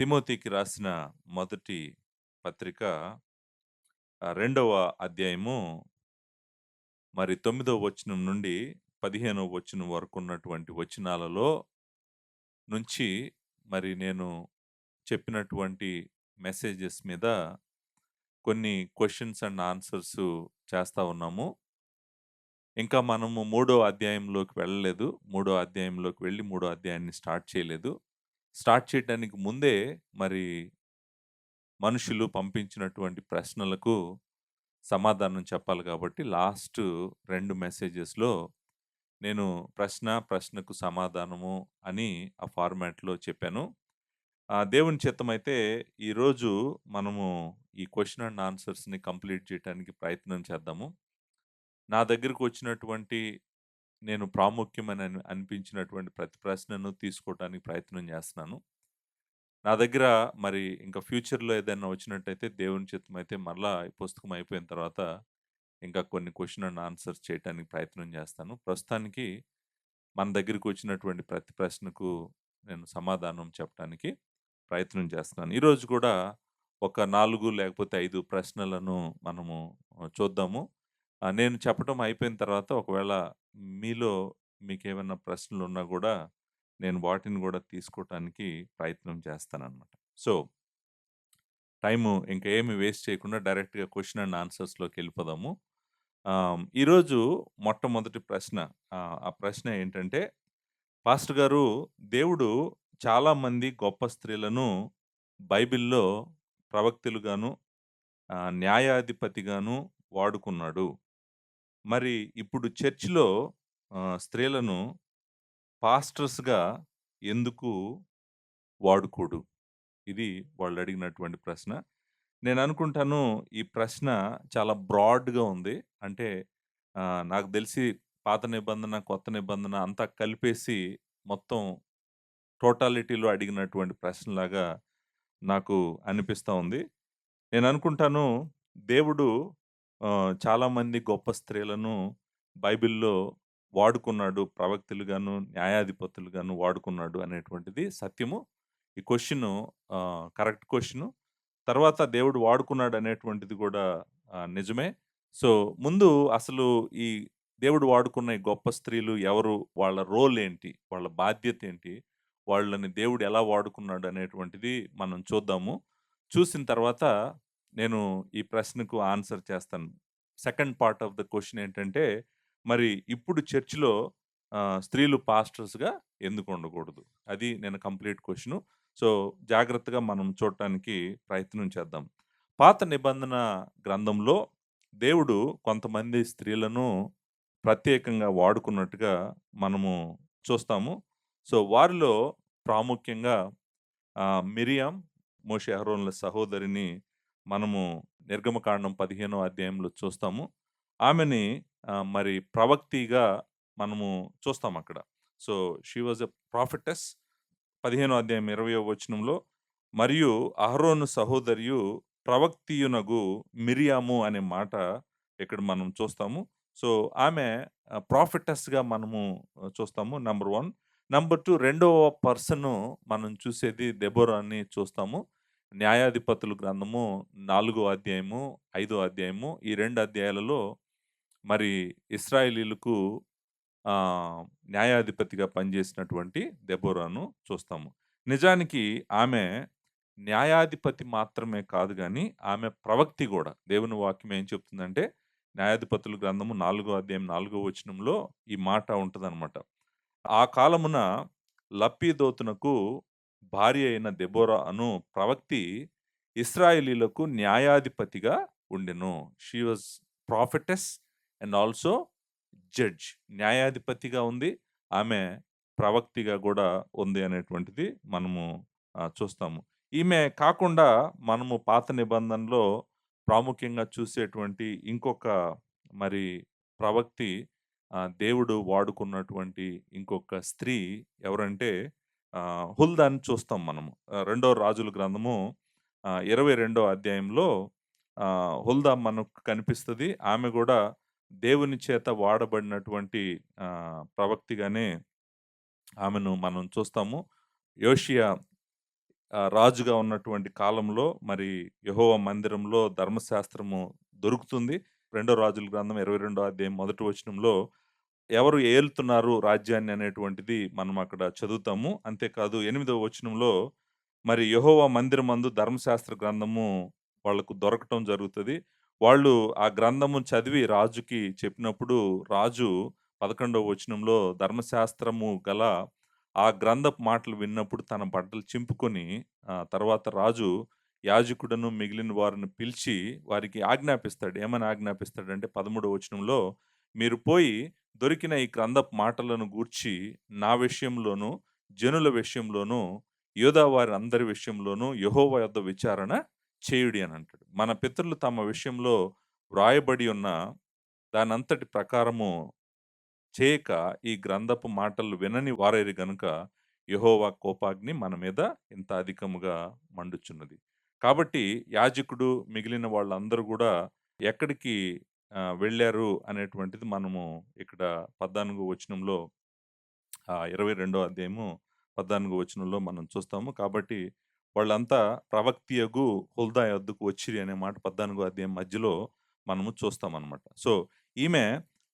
తిమోతికి రాసిన మొదటి పత్రిక రెండవ అధ్యాయము మరి 9వ వచనం నుండి 15వ వచనం వరకు ఉన్నటువంటి వచనాలలో నుంచి మరి నేను చెప్పినటువంటి మెసేజెస్ మీద కొన్ని క్వెషన్స్ అండ్ ఆన్సర్స్ చేస్తా ఉన్నాము. ఇంకా మనము మూడో అధ్యాయంలోకి వెళ్ళలేదు. మూడో అధ్యాయంలోకి వెళ్ళి మూడో అధ్యాయాన్ని స్టార్ట్ చేయలేదు. స్టార్ట్ చేయడానికి ముందే మరి మనుషులు పంపించినటువంటి ప్రశ్నలకు సమాధానం చెప్పాలి కాబట్టి లాస్ట్ 2 మెసేజెస్‌లో నేను ప్రశ్నకు సమాధానము అని ఆ ఫార్మాట్‌లో చెప్పాను. దేవుని చిత్తమైతే ఈరోజు మనము ఈ క్వెషన్ అండ్ ఆన్సర్స్‌ని కంప్లీట్ చేయటానికి ప్రయత్నం చేద్దాము. నా దగ్గరకు వచ్చినటువంటి నేను ప్రాముఖ్యమని అనిపించినటువంటి ప్రతి ప్రశ్నను తీసుకోవటానికి ప్రయత్నం చేస్తున్నాను. నా దగ్గర మరి ఇంకా ఫ్యూచర్‌లో ఏదైనా వచ్చినట్టయితే దేవుని చిత్తమైతే మరలా ఈ పుస్తకం అయిపోయిన తర్వాత ఇంకా కొన్ని క్వెషన్ అండ్ ఆన్సర్స్ చేయటానికి ప్రయత్నం చేస్తాను. ప్రస్తుతానికి మన దగ్గరికి వచ్చినటువంటి ప్రతి ప్రశ్నకు నేను సమాధానం చెప్పటానికి ప్రయత్నం చేస్తున్నాను. ఈరోజు కూడా ఒక 4 లేకపోతే 5 ప్రశ్నలను మనము చూద్దాము. నేను చెప్పటం అయిపోయిన తర్వాత ఒకవేళ మీలో మీకేమన్నా ప్రశ్నలున్నా గూడా నేను వాటిని గూడా తీసుకోవటానికి ప్రయత్నం చేస్తాననమాట. సో, టైము ఇంక ఏమి వేస్ట్ చేయకుండా డైరెక్ట్‌గా క్వెషన్ అండ్ ఆన్సర్స్‌లోకెళ్ళిపోదాము. ఈరోజు మొట్టమొదటి ప్రశ్న ఆ ప్రశ్న ఏంటంటే, పాస్టర్ గారు, దేవుడు చాలామంది గొప్ప స్త్రీలను బైబిల్‌లో ప్రవక్తలుగాను, న్యాయాధిపతిగాను వాడుకున్నాడు. మరి ఇప్పుడు చర్చ్‌లో స్త్రీలను పాస్టర్స్‌గా ఎందుకు వాడుకోడు? ఇది వాళ్ళడిగినటువంటి ప్రశ్న. నేననుకుంటాను ఈ ప్రశ్న చాలా బ్రాడ్‌గా ఉంది. అంటే నాకు దెలిసి పాత నిబంధన, కొత్త నిబంధన అంతా కలిపేసి మొత్తం టోటాలిటీలో అడిగినటువంటి ప్రశ్నలాగా నాకు అనిపిస్తా ఉంది. నేననుకుంటాను దేవుడు చాలామంది గొప్ప స్త్రీలను బైబిల్‌లో వాడుకున్నాడు. ప్రవక్తలుగాను, న్యాయాధిపతులుగాను వాడుకున్నాడు అనేటువంటిది సత్యము. ఈ క్వెషను కరెక్ట్ క్వెషను. తర్వాత దేవుడు వాడుకున్నాడనేటువంటిది గూడా నిజమే. సో, ముందు అసలు ఈ దేవుడు వాడుకున్న ఈ గొప్ప స్త్రీలు ఎవరు? వాళ్ళ రోల్ ఏంటి? వాళ్ళ బాధ్యతేంటి? వాళ్ళని దేవుడు ఎలా వాడుకున్నాడు అనేటువంటిది మనం చూద్దాము. చూసిన తర్వాత నేను ఈ ప్రశ్నకు ఆన్సర్ చేస్తాను. Second part of the question ఏంటంటే, మరి ఇప్పుడు చర్చ్‌లో స్త్రీలు పాస్టర్స్‌గా ఎందుకు ఉండకూడదు? అది నేను కంప్లీట్ క్వెషను. సో, జాగ్రత్తగా మనం చూడటానికి ప్రయత్నం చేద్దాం. పాత నిబంధన గ్రంథంలో దేవుడు కొంతమంది స్త్రీలను ప్రత్యేకంగా వాడుకున్నట్టుగా మనము చూస్తాము. సో, వారిలో ప్రాముఖ్యంగా మిరియాం, మోషే అహరోనుల సహోదరిని మనము నిర్గమకాండం 15వ అధ్యాయంలో చూస్తాము. ఆమెని మరి ప్రవక్తిగా మనము చూస్తామక్కడ. So, she was a prophetess. 15వ అధ్యాయం 20వ వచనంలో, మరియు అహరోను సహోదరియు ప్రవక్తియునగు మిరియాము అనే మాట ఇక్కడ మనం చూస్తాము. సో, ఆమె ప్రాఫెటెస్‌గా మనము చూస్తాము. నంబర్ 1. నంబర్ 2 రెండవ పర్సను మనం చూసేది దెబోరాని చూస్తాము. న్యాయాధిపతుల గ్రంథము 4 అధ్యాయము, 5 అధ్యాయము ఈ 2 అధ్యాయాలలో మరి ఇశ్రాయేలీయులకు న్యాయాధిపతిగా పనిచేసినటువంటి దెబోరాను చూస్తాము. నిజానికి ఆమె న్యాయాధిపతి మాత్రమే కాదు గానీ, ఆమె ప్రవక్తి గూడా. దేవుని వాక్యం ఏం చెప్తుందంటే, న్యాయాధిపతుల గ్రంథము 4 అధ్యాయం 4 వచనంలో ఈ మాట ఉంటదనమాట. ఆ కాలమున లప్పీదోతునకు భార్య అయిన దెబోరా అను ప్రవక్తి ఇశ్రాయేలీయులకు న్యాయాధిపతిగా ఉండెను. She was prophetess and also judge. న్యాయాధిపతిగా ఉంది. ఆమె ప్రవక్తిగా గూడా ఉంది అనేటువంటిది మనము చూస్తాము. ఈమె కాకుండా మనము పాత నిబంధనలో ప్రాముఖ్యంగా చూసేటువంటి ఇంకొక మరి ప్రవక్తి, దేవుడు వాడుకున్నటువంటి ఇంకొక స్త్రీ ఎవరంటే హుల్దాని చూస్తాం మనము. రెండో రాజుల గ్రంథము 22 అధ్యాయంలో హుల్దా మనకు కనిపిస్తది. ఆమె గూడా దేవుని చేత వాడబడినటువంటి ప్రవక్తిగానే ఆమెను మనం చూస్తాము. యోషియా రాజుగా ఉన్నటువంటి కాలంలో మరి యెహోవా మందిరంలో ధర్మశాస్త్రము దొరుకుతుంది. రెండో రాజుల గ్రంథం 22 అధ్యాయం మొదటి వచనంలో ఎవరు ఏలుతున్నారు రాజ్యాన్ని అనేటువంటిది మనం అక్కడ చదువుతాము. అంతేకాదు 8వ వచనంలో మరి యెహోవా మందిరమందు ధర్మశాస్త్ర గ్రంథము వాళ్ళకు దొరకటం జరుగుతది. వాళ్ళు ఆ గ్రంథము చదివి రాజుకి చెప్పినప్పుడు రాజు 11వ వచనంలో ధర్మశాస్త్రము గల ఆ గ్రంథపు మాటలు విన్నప్పుడు తన బట్టలు చింపుకొని తర్వాత రాజు యాజకుడును మిగిలిన వారిని పిలిచి వారికి ఆజ్ఞాపిస్తాడు. ఏమని ఆజ్ఞాపిస్తాడంటే 13వ వచనంలో మీరు పోయి దొరికిన ఈ గ్రంథపు మాటలను గూర్చి నా విషయంలోను, జనుల విషయంలోను, యూదా వారందరి విషయంలోను యెహోవా యొద్ద విచారణ చేయుడి అని అంటాడు. మన పితరులు తమ విషయంలో వ్రాయబడి ఉన్న దానంతటి ప్రకారము చేయక ఈ గ్రంథపు మాటలు వినని వారైరి గనుక యెహోవా కోపాగ్ని మన మీద ఇంత అధికముగా మండుచున్నది. కాబట్టి యాజకుడు మిగిలిన వాళ్ళందరూ గూడా ఎక్కడికి వెళ్లారు అనేటువంటిది మనము ఇక్కడ 14 వచనంలో 22 అధ్యాయము 14 వచనంలో మనం చూస్తాము. కాబట్టి వాళ్ళంతా ప్రవక్తియగు హుల్దా యొద్దకు వచ్చిరి అనే మాట 14 అధ్యాయం మధ్యలో మనము చూస్తామనమాట. సో, ఈమె,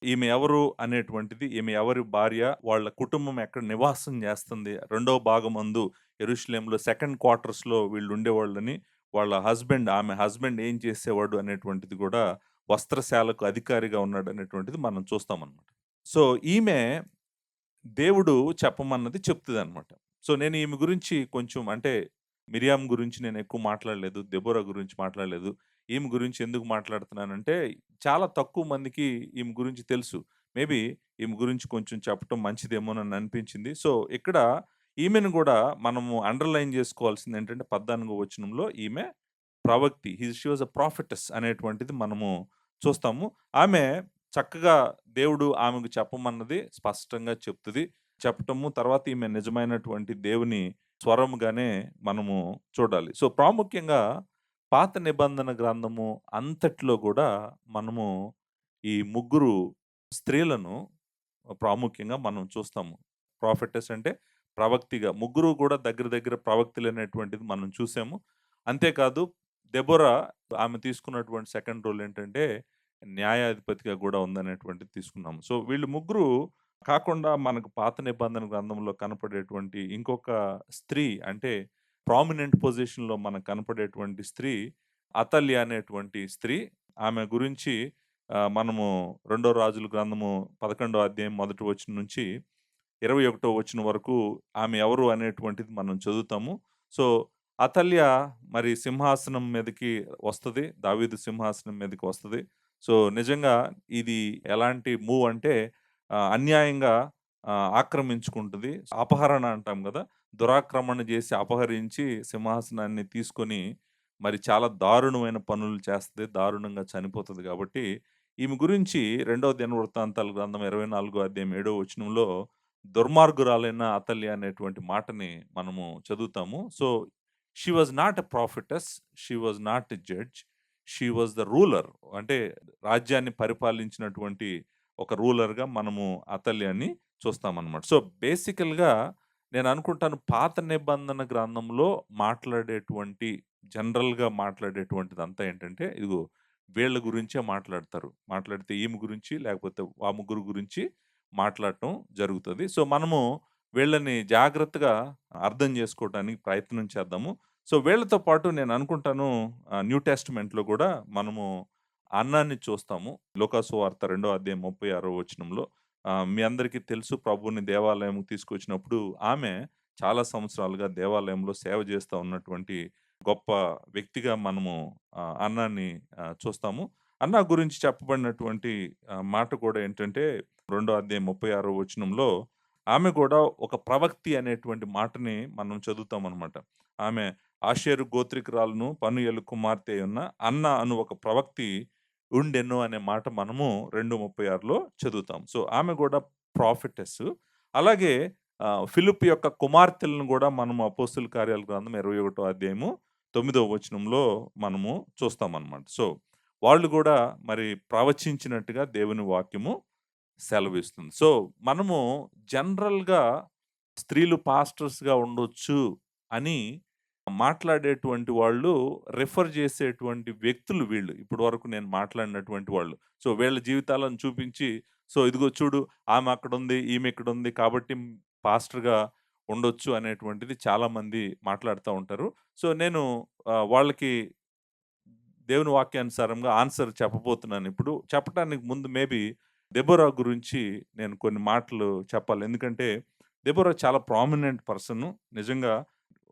ఈమె ఎవరు అనేటువంటిది, ఈమె ఎవరి భార్య, వాళ్ళ కుటుంబం ఎక్కడ నివాసం చేస్తుంది, రెండో భాగమందు యెరూషలేములో సెకండ్ క్వార్టర్స్‌లో వీళ్ళుండేవాళ్ళని, వాళ్ళ హస్బెండ్, ఆమె హస్బెండ్ ఏం చేసేవాడు అనేటువంటిది గూడా వస్త్రశాలకు అధికారిగా ఉన్నాడనేటువంటిది మనం చూస్తామనమాట. సో, ఈమె దేవుడు చెప్పమన్నది చెప్తదనమాట. సో, నేను ఈమె గురించి కొంచెం అంటే మిరియామ్ గురించి నేను ఎక్కువ మాట్లాడలేదు. దెబోరా గురించి మాట్లాడలేదు. ఈమె గురించి ఎందుకు మాట్లాడుతున్నానంటే, చాలా తక్కువ మందికి ఈమె గురించి తెలుసు. మేబీ ఈమె గురించి కొంచెం చెప్పటం మంచిదేమోనని అనిపించింది. సో, ఇక్కడ ఈమెను గూడా మనము అండర్‌లైన్ జేసుకోవాల్సిందేంటంటే 14 వచనంలో ఈమె ప్రవక్తి. షీ వాస్ ఎ ప్రాఫెటెస్ అనేటువంటిది మనము చూస్తాము. ఆమె చక్కగా దేవుడు ఆమెకు చెప్పమన్నది స్పష్టంగా చెప్తది. చెప్పటము తర్వాత ఈమె నిజమైనటువంటి దేవుని స్వరముగానే మనము చూడాలి. సో, ప్రాముఖ్యంగా పాత నిబంధన గ్రంథము అంతట్లో గూడా మనము ఈ ముగ్గురు స్త్రీలను ప్రాముఖ్యంగా మనం చూస్తాము. ప్రాఫెటెస్ అంటే ప్రవక్తిగా. ముగ్గురు గూడా దగ్గర దగ్గర ప్రవక్తులనేటువంటిది మనం చూసాము. అంతేకాదు దెబోరా ఆమె తీసుకున్నటువంటి సెకండ్ రోల్ ఏంటంటే న్యాయాధిపతిగా గూడా ఉందనేటువంటిది తీసుకున్నాము. సో, వీళ్ళు ముగ్గురు కాకుండా మనకు పాత నిబంధన గ్రంథంలో కనపడేటువంటి ఇంకొక స్త్రీ అంటే ప్రామినెంట్ పొజిషన్‌లో మనకు కనపడేటువంటి స్త్రీ అతల్య అనేటువంటి స్త్రీ. ఆమె గురించి మనము రెండో రాజుల గ్రంథము 11 అధ్యాయం మొదటి వచనం నుంచి 21 వచనం వరకు ఆమె ఎవరు అనేటువంటిది మనం చదువుతాము. సో, అతల్య మరి సింహాసనం మీదకి వస్తది. దావీదు సింహాసనం మీదకి వస్తది. సో, నిజంగా ఇది ఎలాంటి మూవ్ అంటే అన్యాయంగా ఆక్రమించుకుంటది. అపహరణ అంటాం గదా! దురాక్రమణ జేసి అపహరించి సింహాసనాన్ని తీసుకొని మరి చాలా దారుణమైన పనులు చేస్తది. దారుణంగా చనిపోతది గాబట్టి, ఈమె గురించి రెండవ దినవృత్తాంతాల గ్రంథం 24 అధ్యాయం 7 వచనంలో దుర్మార్గురాలైన అతల్య అనేటువంటి మాటని మనము చదువుతాము. So, she was not a prophetess. She was not a judge. She was the ruler. అంటే రాజ్యాన్ని పరిపాలించినటువంటి ఒక రూలర్‌గా మనము అతల్యని చూస్తామనమాట. సో, బేసికల్‌గా నేననుకుంటాను పాత నిబంధన గ్రంథంలో మాట్లాడేటువంటి జనరల్‌గా మాట్లాడేటువంటిదంతా ఏంటంటే, ఇదిగో వీళ్ళ గురించే మాట్లాడతారు. మాట్లాడితే ఈమె గురించి, లేకపోతే ఆ ముగ్గురు గురించి మాట్లాడటం జరుగుతది. సో, మనము వీళ్ళని జాగ్రత్తగా అర్థం చేసుకోవటానికి ప్రయత్నం చేద్దాము. సో, వీళ్ళతో పాటు నేననుకుంటాను న్యూ టెస్టమెంట్‌లో గూడా మనము అన్నాన్ని చూస్తాము. లూకా సువార్త 2 అధ్యాయం 36 వచనంలో మీ అందరికీ తెలుసు ప్రభువుని దేవాలయంకి తీసుకొచ్చినప్పుడు ఆమె చాలా సంవత్సరాలుగా దేవాలయంలో సేవ చేస్తా ఉన్నటువంటి గొప్ప వ్యక్తిగా మనము అన్నాన్ని చూస్తాము. అన్నా గురించి చెప్పబడినటువంటి మాట కూడా ఏంటంటే, రెండో అధ్యాయం 36 వచనంలో ఆమె కూడా ఒక ప్రవక్తి అనేటువంటి మాటని మనం చదువుతామనమాట. ఆమె ఆషేరు గోత్రికురాలును, పనూయేలు కుమార్తె అయున్న అన్న అను ఒక ప్రవక్తి ఉండెను అనే మాట మనము 2:36లో చదువుతాం. సో, ఆమె గూడా ప్రాఫెటెస్. అలాగే ఫిలిప్ యొక్క కుమార్తెలను గూడా మనము అపోస్తుల కార్యాల గ్రంథం 21 అధ్యాయము 9వ వచనంలో మనము చూస్తామనమాట. సో, వాళ్ళు గూడా మరి ప్రవచించినట్టుగా దేవుని వాక్యము సెలవిస్తుంది. సో, మనము జనరల్‌గా స్త్రీలు పాస్టర్స్‌గా ఉండొచ్చు అని మాట్లాడేటువంటి వాళ్ళు రిఫర్ చేసేటువంటి వ్యక్తులు వీళ్ళు. ఇప్పటి వరకు నేను మాట్లాడినటువంటి వాళ్ళు. సో, వీళ్ళ జీవితాలను చూపించి, సో, ఇదిగో చూడు ఆమె అక్కడుంది, ఈమె ఇక్కడుంది కాబట్టి పాస్టర్‌గా ఉండొచ్చు అనేటువంటిది చాలామంది మాట్లాడుతా ఉంటారు. సో, నేను వాళ్ళకి దేవుని వాక్యానుసారంగా ఆన్సర్ చెప్పబోతున్నాను ఇప్పుడు. చెప్పటానికి ముందు మేబీ దెబోరా గురించి నేను కొన్ని మాటలు చెప్పాలి. ఎందుకంటే దెబోరా చాలా ప్రామినెంట్ పర్సను. నిజంగా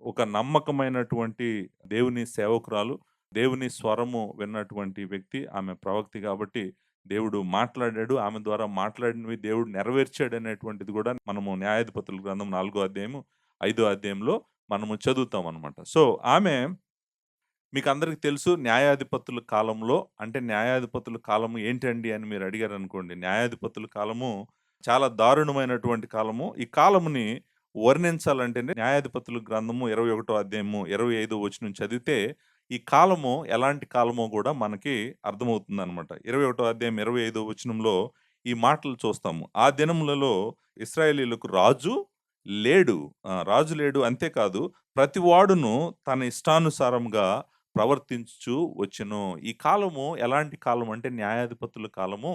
ఒక నమ్మకమైనటువంటి దేవుని సేవకురాలు. దేవుని స్వరము విన్నటువంటి వ్యక్తి. ఆమె ప్రవక్తి కాబట్టి దేవుడు మాట్లాడాడు. ఆమె ద్వారా మాట్లాడినవి దేవుడు నెరవేర్చాడనేటువంటిది కూడా మనము న్యాయాధిపతుల గ్రంథం 4 అధ్యాయము, 5 అధ్యాయంలో మనము చదువుతామనమాట. సో, ఆమె మీకందరికి తెలుసు న్యాయాధిపతుల కాలంలో అంటే న్యాయాధిపతుల కాలము ఏంటండి అని మీరు అడిగారనుకోండి. న్యాయాధిపతుల కాలము చాలా దారుణమైనటువంటి కాలము. ఈ కాలముని వర్ణించాలంటేనే న్యాయాధిపతుల గ్రంథము 21 అధ్యాయము 25 వచనం చదివితే ఈ కాలము ఎలాంటి కాలమో గూడా మనకి అర్థమవుతుందనమాట. 21 అధ్యాయం 25 వచనంలో ఈ మాటలు చూస్తాము. ఆ దినములలో ఇశ్రాయేలీయులకు రాజు లేడు. రాజు లేడు అంతేకాదు ప్రతివాడును తన ఇష్టానుసారంగా ప్రవర్తించుచు వచ్చెను. ఈ కాలము ఎలాంటి కాలం అంటే న్యాయాధిపతుల కాలము.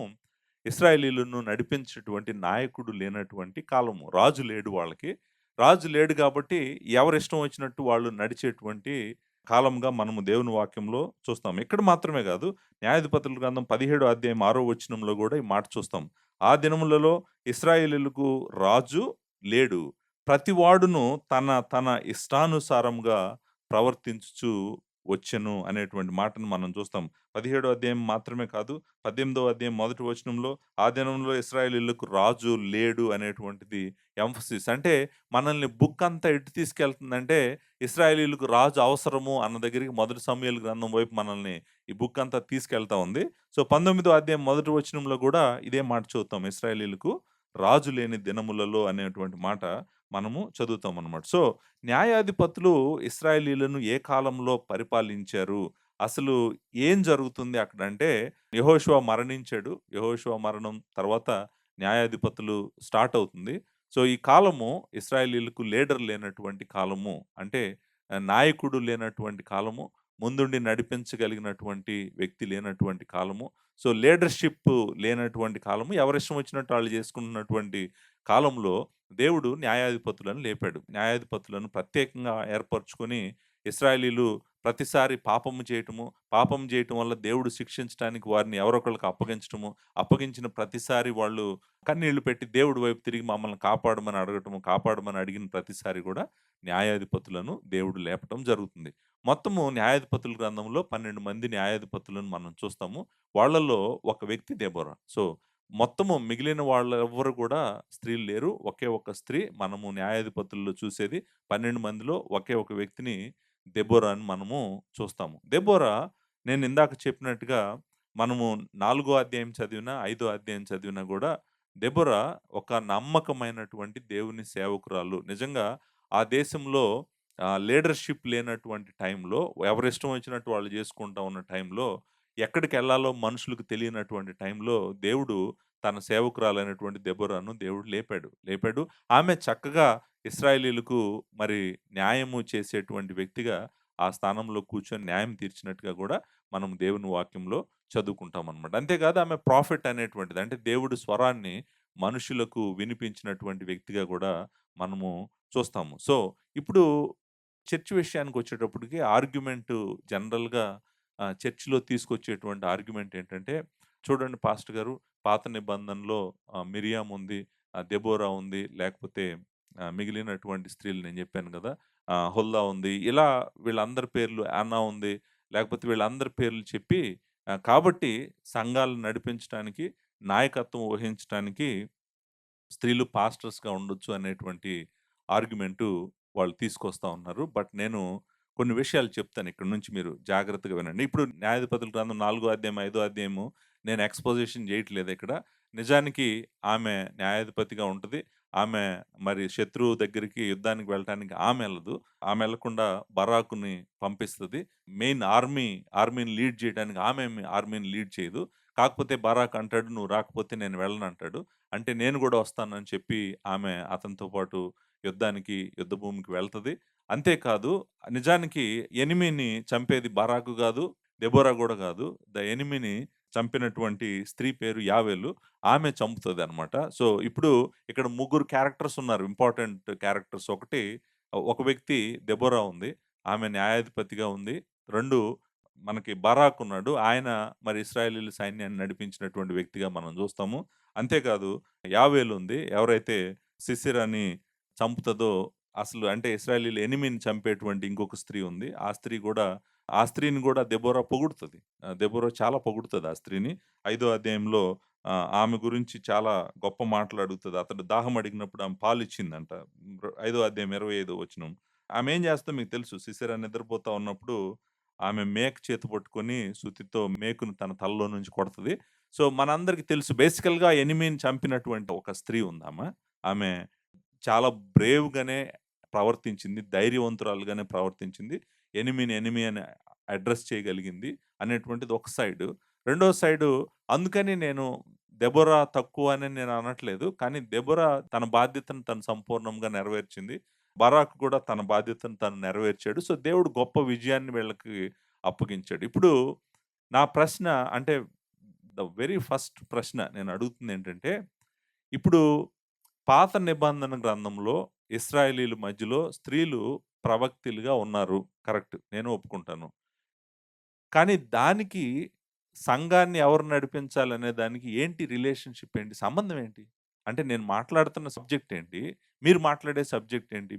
ఇశ్రాయేలీయులను నడిపించేటువంటి నాయకుడు లేనటువంటి కాలము. రాజు లేడు వాళ్ళకి. రాజు లేడు కాబట్టి ఎవరిష్టం వచ్చినట్టు వాళ్ళు నడిచేటువంటి కాలంగా మనము దేవుని వాక్యంలో చూస్తాం. ఇక్కడ మాత్రమే కాదు న్యాయాధిపతుల గ్రంథం 17 అధ్యాయం 6 వచనంలో కూడా ఈ మాట చూస్తాం. ఆ దినములలో ఇశ్రాయేలీయులకు రాజు లేడు. ప్రతివాడును తన తన ఇష్టానుసారంగా ప్రవర్తించుచు వచ్చెను అనేటువంటి మాటను మనం చూస్తాం. 17 అధ్యాయం మాత్రమే కాదు, 18 అధ్యాయం మొదటి వచనంలో ఆ దినంలో ఇశ్రాయేలీయులకు రాజు లేడు అనేటువంటిది ఎంఫసిస్. అంటే మనల్ని బుక్ అంతా ఎటు తీసుకెళ్తుందంటే ఇశ్రాయేలీయులకు రాజు అవసరము అన్న దగ్గరికి మొదటి సమూయేలు గ్రంథం వైపు మనల్ని ఈ బుక్ అంతా తీసుకెళ్తా ఉంది. సో, 19 అధ్యాయం మొదటి వచనంలో కూడా ఇదే మాట చదువుతాం. ఇశ్రాయేలీయులకు రాజు లేని దినములలో అనేటువంటి మాట మనము చదువుతామనమాట. సో, న్యాయాధిపతులు ఇశ్రాయేలీయులను ఏ కాలంలో పరిపాలించారు? అసలు ఏం జరుగుతుంది అక్కడంటే, యెహోషువ మరణించాడు. యెహోషువ మరణం తర్వాత న్యాయాధిపతులు స్టార్ట్ అవుతుంది. సో, ఈ కాలము ఇశ్రాయేలీయులకు లీడర్ లేనటువంటి కాలము. అంటే నాయకుడు లేనటువంటి కాలము. ముందుండి నడిపించగలిగినటువంటి వ్యక్తి లేనటువంటి కాలము. సో, లీడర్‌షిప్ లేనటువంటి కాలము. ఎవరిష్టం వచ్చినట్టు ఆళ్ళు చేసుకుంటున్నటువంటి కాలంలో దేవుడు న్యాయాధిపతులను లేపాడు. న్యాయాధిపతులను ప్రత్యేకంగా ఏర్పరచుకొని ఇశ్రాయేలీయులు ప్రతిసారి పాపము చేయటము, పాపం చేయటం వల్ల దేవుడు శిక్షించటానికి వారిని ఎవరొకళ్ళకి అప్పగించటము, అప్పగించిన ప్రతిసారి వాళ్ళు కన్నీళ్లు పెట్టి దేవుడి వైపు తిరిగి మమ్మల్ని కాపాడమని అడగటము, కాపాడమని అడిగిన ప్రతిసారి కూడా న్యాయాధిపతులను దేవుడు లేపటం జరుగుతుంది. మొత్తము న్యాయాధిపతుల గ్రంథంలో 12 మంది న్యాయాధిపతులను మనం చూస్తాము. వాళ్ళలో ఒక వ్యక్తి దెబోరా. సో, మొత్తము మిగిలిన వాళ్ళెవ్వరు కూడా స్త్రీలు లేరు. ఒకే ఒక్క స్త్రీ. మనము న్యాయాధిపతుల్లో చూసేది 12 మందిలో ఒకే ఒక వ్యక్తిని దెబోరా అని మనము చూస్తాము. దెబోరా నేనిందాక చెప్పినట్టుగా మనము 4 అధ్యాయం చదివినా, 5 అధ్యాయం చదివినా గూడా దెబోరా ఒక నమ్మకమైనటువంటి దేవుని సేవకురాలు. నిజంగా ఆ దేశంలో లీడర్‌షిప్ లేనటువంటి టైంలో ఎవరిష్టం వచ్చినట్టు వాళ్ళు చేసుకుంటా ఉన్న టైంలో ఎక్కడికెళ్ళాలో మనుషులకు తెలియనటువంటి టైంలో దేవుడు తన సేవకురాలైనటువంటి దెబోరాను దేవుడు లేపాడు. లేపాడు. ఆమె చక్కగా ఇశ్రాయేలీయులకు మరి న్యాయము చేసేటువంటి వ్యక్తిగా ఆ స్థానంలో కూర్చొని న్యాయం తీర్చినట్టుగా గూడా మనం దేవుని వాక్యంలో చదువుకుంటామనమాట. అంతేకాదు ఆమె ప్రాఫెట్ అనేటువంటిది అంటే దేవుడి స్వరాన్ని మనుషులకు వినిపించినటువంటి వ్యక్తిగా గూడా మనము చూస్తాము. సో, ఇప్పుడు చర్చ్ విషయానికొచ్చేటప్పటికి ఆర్గ్యుమెంటు జనరల్‌గా చర్చ్‌లో తీసుకొచ్చేటువంటి ఆర్గ్యుమెంట్ ఏంటంటే, చూడండి పాస్టర్ గారు పాత నిబంధనలో మిరియాం ఉంది, దెబోరా ఉంది, లేకపోతే మిగిలినటువంటి స్త్రీలు నేను చెప్పాను గదా! హుల్దా ఉంది. ఇలా వీళ్ళందరి పేర్లు యానా ఉంది. లేకపోతే వీళ్ళందరి పేర్లు చెప్పి కాబట్టి సంఘాలను నడిపించటానికి, నాయకత్వం వహించటానికి స్త్రీలు పాస్టర్స్‌గా ఉండొచ్చు అనేటువంటి ఆర్గ్యుమెంటు వాళ్ళు తీసుకొస్తా ఉన్నారు. బట్ నేను కొన్ని విషయాలు చెప్తాను ఇక్కడి నుంచి మీరు జాగ్రత్తగా వినండి. ఇప్పుడు న్యాయాధిపతుల గ్రంథం 4 అధ్యాయం, 5 అధ్యాయము నేను ఎక్స్‌పోజిషన్ చేయట్లేదు ఇక్కడ. నిజానికి ఆమె న్యాయాధిపతిగా ఉంటది. ఆమె మరి శత్రువు దగ్గరికి యుద్ధానికి వెళ్ళటానికి ఆమె ఎళ్ళదు. ఆమె ఎళ్ళకుండా బరాకుని పంపిస్తది. మెయిన్ ఆర్మీని లీడ్ చేయడానికి ఆమె ఆర్మీని లీడ్ చేయదు. కాకపోతే బరాక్ అంటాడు, "నువ్వు రాకపోతే నేను వెళ్ళనంటాడు." అంటే నేను గూడా వస్తానని చెప్పి ఆమె అతనితో పాటు యుద్ధ భూమికి వెళ్తది. అంతేకాదు నిజానికి ఎనిమీని చంపేది బరాకు గాదు, దెబోరా గూడా గాదు. ఎనిమీని చంపినటువంటి స్త్రీ పేరు యావేలు. ఆమె చంపుతదనమాట. సో, ఇప్పుడు ఇక్కడ ముగ్గురు క్యారెక్టర్స్ ఉన్నారు. Important characters. ఒక వ్యక్తి దెబోరా ఉంది. ఆమె న్యాయాధిపతిగా ఉంది. 2 మనకి బరాక్ ఉన్నాడు. ఆయన మరి ఇశ్రాయేలీయుల సైన్యాన్ని నడిపించినటువంటి వ్యక్తిగా మనం జూస్తాము. అంతేకాదు యావేలు ఉంది. ఎవరైతే సిసిరాని చంపుతదో అసలు అంటే ఇశ్రాయేలీయుల ఎనిమీని చంపేటువంటి ఇంకొక స్త్రీ ఉంది. ఆ స్త్రీని గూడా దెబోరా పొగుడుతది. దెబోరా చాలా పొగుడుతది ఆ స్త్రీని. 5దో అధ్యాయంలో ఆమె గురించి చాలా గొప్ప మాటలు అడుగుతది. అతడు దాహం అడిగినప్పుడు ఆమె పాలిచ్చిందంట. 5దో అధ్యాయం 25 వచనం. ఆమె ఏం చేస్తదో మీకు తెలుసు. సిసెరా నిద్రపోతా ఉన్నప్పుడు ఆమె మేక చేత పట్టుకొని సుత్తితో మేకుని తన తలలో నుంచి కొడతది. సో, మనందరికి తెలుసు బేసికల్‌గా ఎనిమీని చంపినటువంటి ఒక స్త్రీ ఉందామె. ఆమె చాలా బ్రేవ్‌గానే ప్రవర్తించింది. ధైర్యవంతురాలుగానే ప్రవర్తించింది. ఎనిమీ అని అడ్రెస్ చేయగలిగింది అనేటువంటిది ఒక సైడు. రెండో సైడు అందుకని నేను దెబోరా తక్కువ అని నేను అనట్లేదు. కానీ దెబోరా తన బాధ్యతను తను సంపూర్ణంగా నెరవేర్చింది. బరాక్ కూడా తన బాధ్యతను తను నెరవేర్చాడు. సో, దేవుడు గొప్ప విజయాన్ని వీళ్ళకి అప్పగించాడు. ఇప్పుడు నా ప్రశ్న అంటే ద వెరీ ఫస్ట్ ప్రశ్న నేను అడుగుతుందేంటంటే, ఇప్పుడు పాత నిబంధన గ్రంథంలో ఇశ్రాయేలీయుల మధ్యలో స్త్రీలు ప్రవక్తిలుగా ఉన్నారు. కరెక్ట్. నేను ఒప్పుకుంటాను. కానీ దానికి సంఘాన్ని ఎవరు నడిపించాలనే దానికి ఏంటి రిలేషన్‌షిప్ ఏంటి? సంబంధం ఏంటి? అంటే నేను మాట్లాడుతున్న సబ్జెక్ట్ ఏంటి? మీరు మాట్లాడే సబ్జెక్ట్ ఏంటి?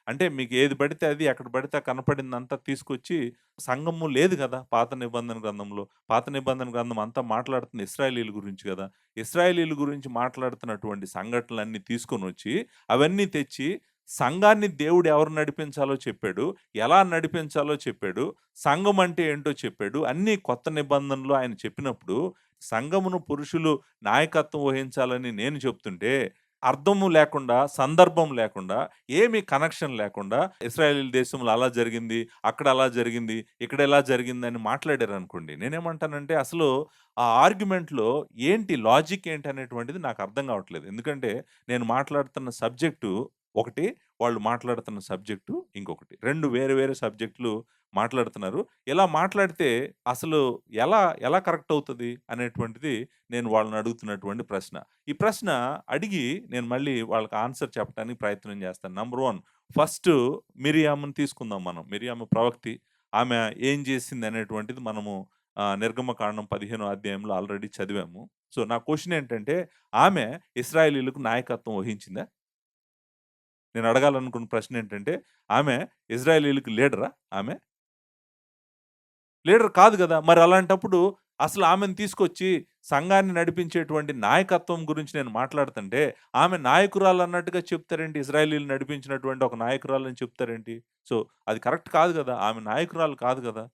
అంటే మీకు ఏది పడితే అది ఎక్కడ పడితే కనపడిందంతా తీసుకొచ్చి సంఘము లేదు గదా! పాత నిబంధన గ్రంథంలో. పాత నిబంధన గ్రంథం అంతా మాట్లాడుతుంది ఇశ్రాయేలీయుల గురించి గదా! ఇశ్రాయేలీయుల గురించి మాట్లాడుతున్నటువంటి సంఘటనలన్నీ తీసుకొనొచ్చి అవన్నీ తెచ్చి సంఘాన్ని దేవుడు ఎవరు నడిపించాలో చెప్పాడు. ఎలా నడిపించాలో చెప్పాడు. సంఘం అంటే ఏంటో చెప్పాడు. అన్నీ కొత్త నిబంధనలు ఆయన చెప్పినప్పుడు, సంఘమును పురుషులు నాయకత్వం వహించాలని నేను చెప్తుంటే, అర్థము లేకుండా, సందర్భం లేకుండా, ఏమి కనెక్షన్ లేకుండా, ఇశ్రాయేలీయుల దేశంలో అలా జరిగింది, అక్కడ అలా జరిగింది, ఇక్కడ ఇలా జరిగిందని మాట్లాడారనుకోండి. నేనేమంటానంటే అసలు ఆ ఆర్గ్యుమెంట్‌లో ఏంటి లాజిక్ ఏంటి అనేటువంటిది నాకు అర్థం కావట్లేదు. ఎందుకంటే నేను మాట్లాడుతున్న సబ్జెక్టు ఒకటి, వాళ్ళు మాట్లాడుతున్న సబ్జెక్టు ఇంకొకటి. 2 వేరే వేరే సబ్జెక్టులు మాట్లాడుతున్నారు. ఇలా మాట్లాడితే అసలు ఎలా కరెక్ట్ అవుతది అనేటువంటిది నేను వాళ్ళని అడుగుతున్నటువంటి ప్రశ్న. ఈ ప్రశ్న అడిగి నేను మళ్ళీ వాళ్ళకి ఆన్సర్ చెప్పడానికి ప్రయత్నం చేస్తాను. నంబర్ 1 ఫస్టు మిరియాముని తీసుకుందాం మనం. మిరియాము ప్రవక్తి. ఆమె ఏం చేసింది అనేటువంటిది మనము నిర్గమకాండం 15 అధ్యాయంలో ఆల్రెడీ చదివాము. సో, నా క్వెషన్ ఏంటంటే ఆమె ఇశ్రాయేలీయులకు నాయకత్వం వహించిందా? నేను అడగాలనుకున్న ప్రశ్న ఏంటంటే, ఆమె ఇజ్రాయేలీయులకి లీడరా ఆమె? లీడర్ కాదు గదా! మరి అలాంటప్పుడు అసలు ఆమెను తీసుకొచ్చి సంఘాన్ని నడిపించేటువంటి నాయకత్వం గురించి నేను మాట్లాడుతుంటే, ఆమె నాయకురాలన్నట్టుగా చెప్తారేంటి? ఇజ్రాయేలీయులు నడిపించినటువంటి ఒక నాయకురాలని చెప్తారేంటి? సో, అది కరెక్ట్ కాదు గదా! ఆమె నాయకురాలు కాదు గదా!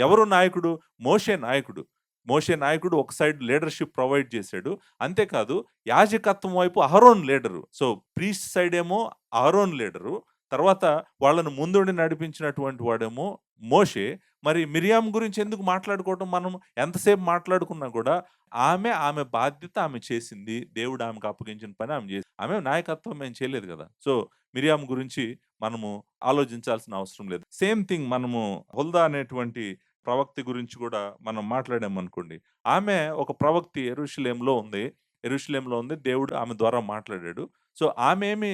ఎవరు నాయకుడు? మోషే నాయకుడు. మోషే నాయకుడు ఒక సైడ్ లీడర్‌షిప్ ప్రొవైడ్ చేసాడు. అంతేకాదు యాజకత్వం వైపు Aaron leader. So, priest side ఏమో అహరోన్ లీడరు. తర్వాత వాళ్ళను ముందుండి నడిపించినటువంటి వాడేమో మోషే. మరి మిరియాం గురించి ఎందుకు మాట్లాడుకోవటం మనం? ఎంతసేపు మాట్లాడుకున్నా కూడా ఆమె బాధ్యత ఆమె చేసింది. దేవుడు ఆమెకు అప్పగించిన పని ఆమె చేసింది. ఆమె నాయకత్వం ఏం చేయలేదు గదా! సో, మిరియాం గురించి మనము ఆలోచించాల్సిన అవసరం లేదు. సేమ్ థింగ్ మనము హుల్దా అనేటువంటి ప్రవక్త గురించి గూడా మనం మాట్లాడామనుకోండి. ఆమె ఒక ప్రవక్తి యెరూషలేంలో ఉంది. దేవుడు ఆమె ద్వారా మాట్లాడాడు. సో, ఆమేమి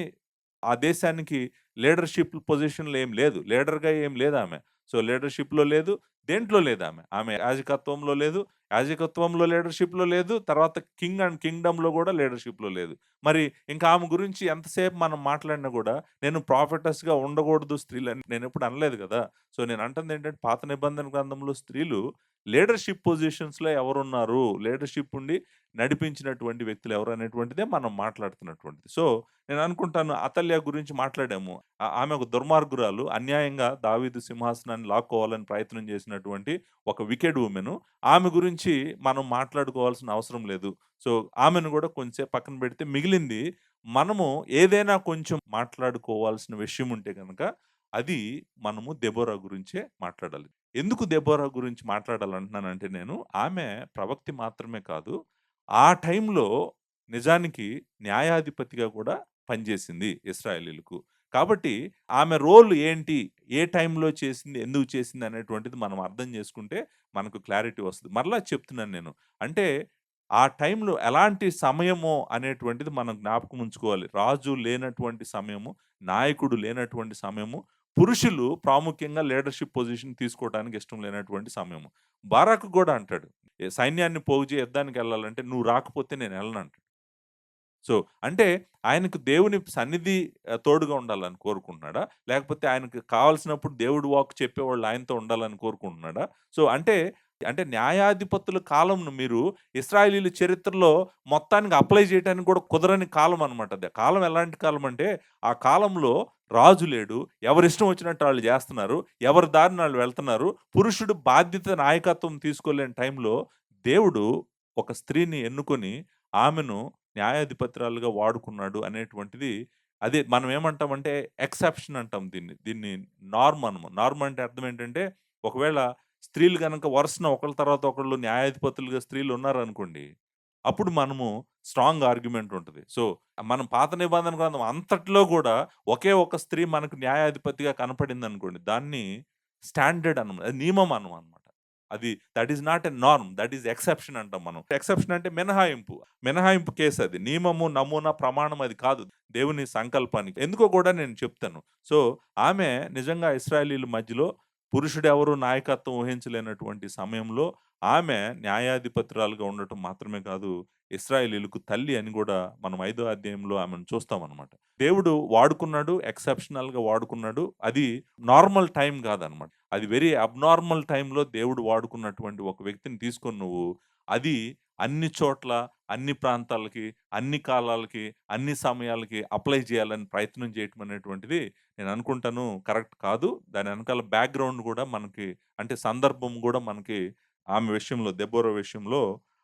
ఆ దేశానికి లీడర్‌షిప్ పొజిషన్‌లో ఏం లేదు. లీడర్‌గా ఏం లేదామె. సో, లీడర్‌షిప్‌లో లేదు. దేంట్లో లేదామె. ఆమె యాజకత్వంలో లేదు. యాజకత్వంలో లీడర్‌షిప్‌లో లేదు. తర్వాత కింగ్ అండ్ కింగ్‌డమ్‌లో గూడా లీడర్‌షిప్‌లో లేదు. మరి ఇంకా ఆమె గురించి ఎంతసేపు మనం మాట్లాడినా గూడా నేను ప్రాఫెటస్‌గా ఉండకూడదు స్త్రీలని నేనెప్పుడు అనలేదు గదా! సో, నేను అంటుందేంటంటే పాత నిబంధన గ్రంథంలో స్త్రీలు లీడర్‌షిప్ పొజిషన్స్‌లో ఎవరున్నారు? లీడర్‌షిప్ ఉండి నడిపించినటువంటి వ్యక్తులు ఎవరు అనేటువంటిదే మనం మాట్లాడుతున్నటువంటిది. సో, నేను అనుకుంటాను అతల్య గురించి మాట్లాడాము. ఆమె ఒక దుర్మార్గురాలు. అన్యాయంగా దావీదు సింహాసనాన్ని లాక్కోవాలని ప్రయత్నం చేసినటువంటి ఒక వికెడ్ వుమెను. ఆమె గురించి మనం మాట్లాడుకోవాల్సిన అవసరం లేదు. సో, ఆమెను గూడా కొంచెంసేపు పక్కన పెడితే మిగిలింది మనము ఏదైనా కొంచెం మాట్లాడుకోవాల్సిన విషయం ఉంటే గనక అది మనము దెబోరా గురించే మాట్లాడాలి. ఎందుకు దెబోరా గురించి మాట్లాడాలంటున్నానంటే నేను, ఆమె ప్రవక్తి మాత్రమే కాదు, ఆ టైంలో నిజానికి న్యాయాధిపతిగా కూడా పనిచేసింది ఇశ్రాయేలీయులకు. కాబట్టి ఆమె రోల్ ఏంటి? ఏ టైంలో చేసింది? ఎందుకు చేసింది? అనేటువంటిది మనం అర్థం చేసుకుంటే మనకు క్లారిటీ వస్తది. మరలా చెప్తున్నాను నేను. అంటే ఆ టైంలో ఎలాంటి సమయమో అనేటువంటిది మనం జ్ఞాపకం ఉంచుకోవాలి. రాజు లేనటువంటి సమయము, నాయకుడు లేనటువంటి సమయము, పురుషులు ప్రాముఖ్యంగా లీడర్‌షిప్ పొజిషన్ తీసుకోవడానికి ఇష్టం లేనటువంటి సమయము. బారాకు గూడా అంటాడు. సైన్యాన్ని పోగు చేయి యుద్ధానికెళ్ళాలంటే నువ్వు రాకపోతే నేనెళ్ళనంటాడు. సో, అంటే ఆయనకు దేవుని సన్నిధి తోడుగా ఉండాలని కోరుకుంటున్నాడా? లేకపోతే ఆయనకు కావాల్సినప్పుడు దేవుడి వాక్ చెప్పేవాళ్ళు ఆయనతో ఉండాలని కోరుకుంటున్నాడా? సో, అంటే న్యాయాధిపతుల కాలంను మీరు ఇశ్రాయేలీయుల చరిత్రలో మొత్తానికి అప్లై చేయడానికి కూడా కుదరని కాలం అనమాట అది. ఆ కాలం ఎలాంటి కాలం అంటే, ఆ కాలంలో రాజు లేడు. ఎవరిష్టం వచ్చినట్టు ఆళ్ళు జేస్తున్నారు. ఎవరి దారిన ఆళ్ళు వెళ్తున్నారు. పురుషుడు బాధ్యత నాయకత్వం తీసుకోలేని టైంలో దేవుడు ఒక స్త్రీని ఎన్నుకొని ఆమెను న్యాయాధిపతురాలుగా వాడుకున్నాడు అనేటువంటిది అదే మనం ఏమంటామంటే ఎక్సెప్షన్ అంటాం దీన్ని. దీన్ని నార్మ్ అనము. నార్మ్ అంటే అర్థం ఏంటంటే, ఒకవేళ స్త్రీలు గనక వరుసన ఒకళ్ళ తర్వాత ఒకళ్ళు న్యాయాధిపతులుగా స్త్రీలు ఉన్నారనుకోండి, అప్పుడు మనము స్ట్రాంగ్ ఆర్గ్యుమెంట్ ఉంటది. సో, మనం పాత నిబంధన గ్రంథం అంతట్లో గూడా ఒకే ఒక స్త్రీ మనకు న్యాయాధిపతిగా కనపడిందనుకోండి, దాన్ని స్టాండర్డ్ అది నియమం అనమనమాట. అది that is not a norm. That is exception అంటాం మనం. ఎక్సెప్షన్ అంటే మినహాయింపు. మినహాయింపు కేస్ అది. నియమము, నమూనా, ప్రమాణం అది కాదు. దేవుని సంకల్పానికి. ఎందుకో కూడా నేను చెప్తాను. సో, ఆమె నిజంగా ఇశ్రాయేలీయుల మధ్యలో పురుషుడెవరు నాయకత్వం వహించలేనటువంటి సమయంలో ఆమె న్యాయాధిపతురాలుగా ఉండటం మాత్రమే కాదు, ఇశ్రాయేలీయులకు తల్లి అని గూడా మనం 5వ అధ్యాయంలో ఆమెను చూస్తామనమాట. దేవుడు వాడుకున్నాడు. ఎక్సెప్షనల్‌గా వాడుకున్నాడు. అది నార్మల్ టైమ్ గాదనమాట. అది వెరీ అబ్‌నార్మల్ టైమ్‌లో దేవుడు వాడుకున్నటువంటి ఒక వ్యక్తిని తీసుకొని నువ్వు అది అన్ని చోట్ల, అన్ని ప్రాంతాలకి, అన్ని కాలాలకి, అన్ని సమయాలకి అప్లై చేయాలని ప్రయత్నం చేయటం అనేటువంటిది నేను అనుకుంటాను కరెక్ట్ కాదు. దాని వెనకాల బ్యాక్‌గ్రౌండ్ గూడా మనకి అంటే సందర్భం గూడా మనకి ఆమె విషయంలో దెబోరా విషయంలో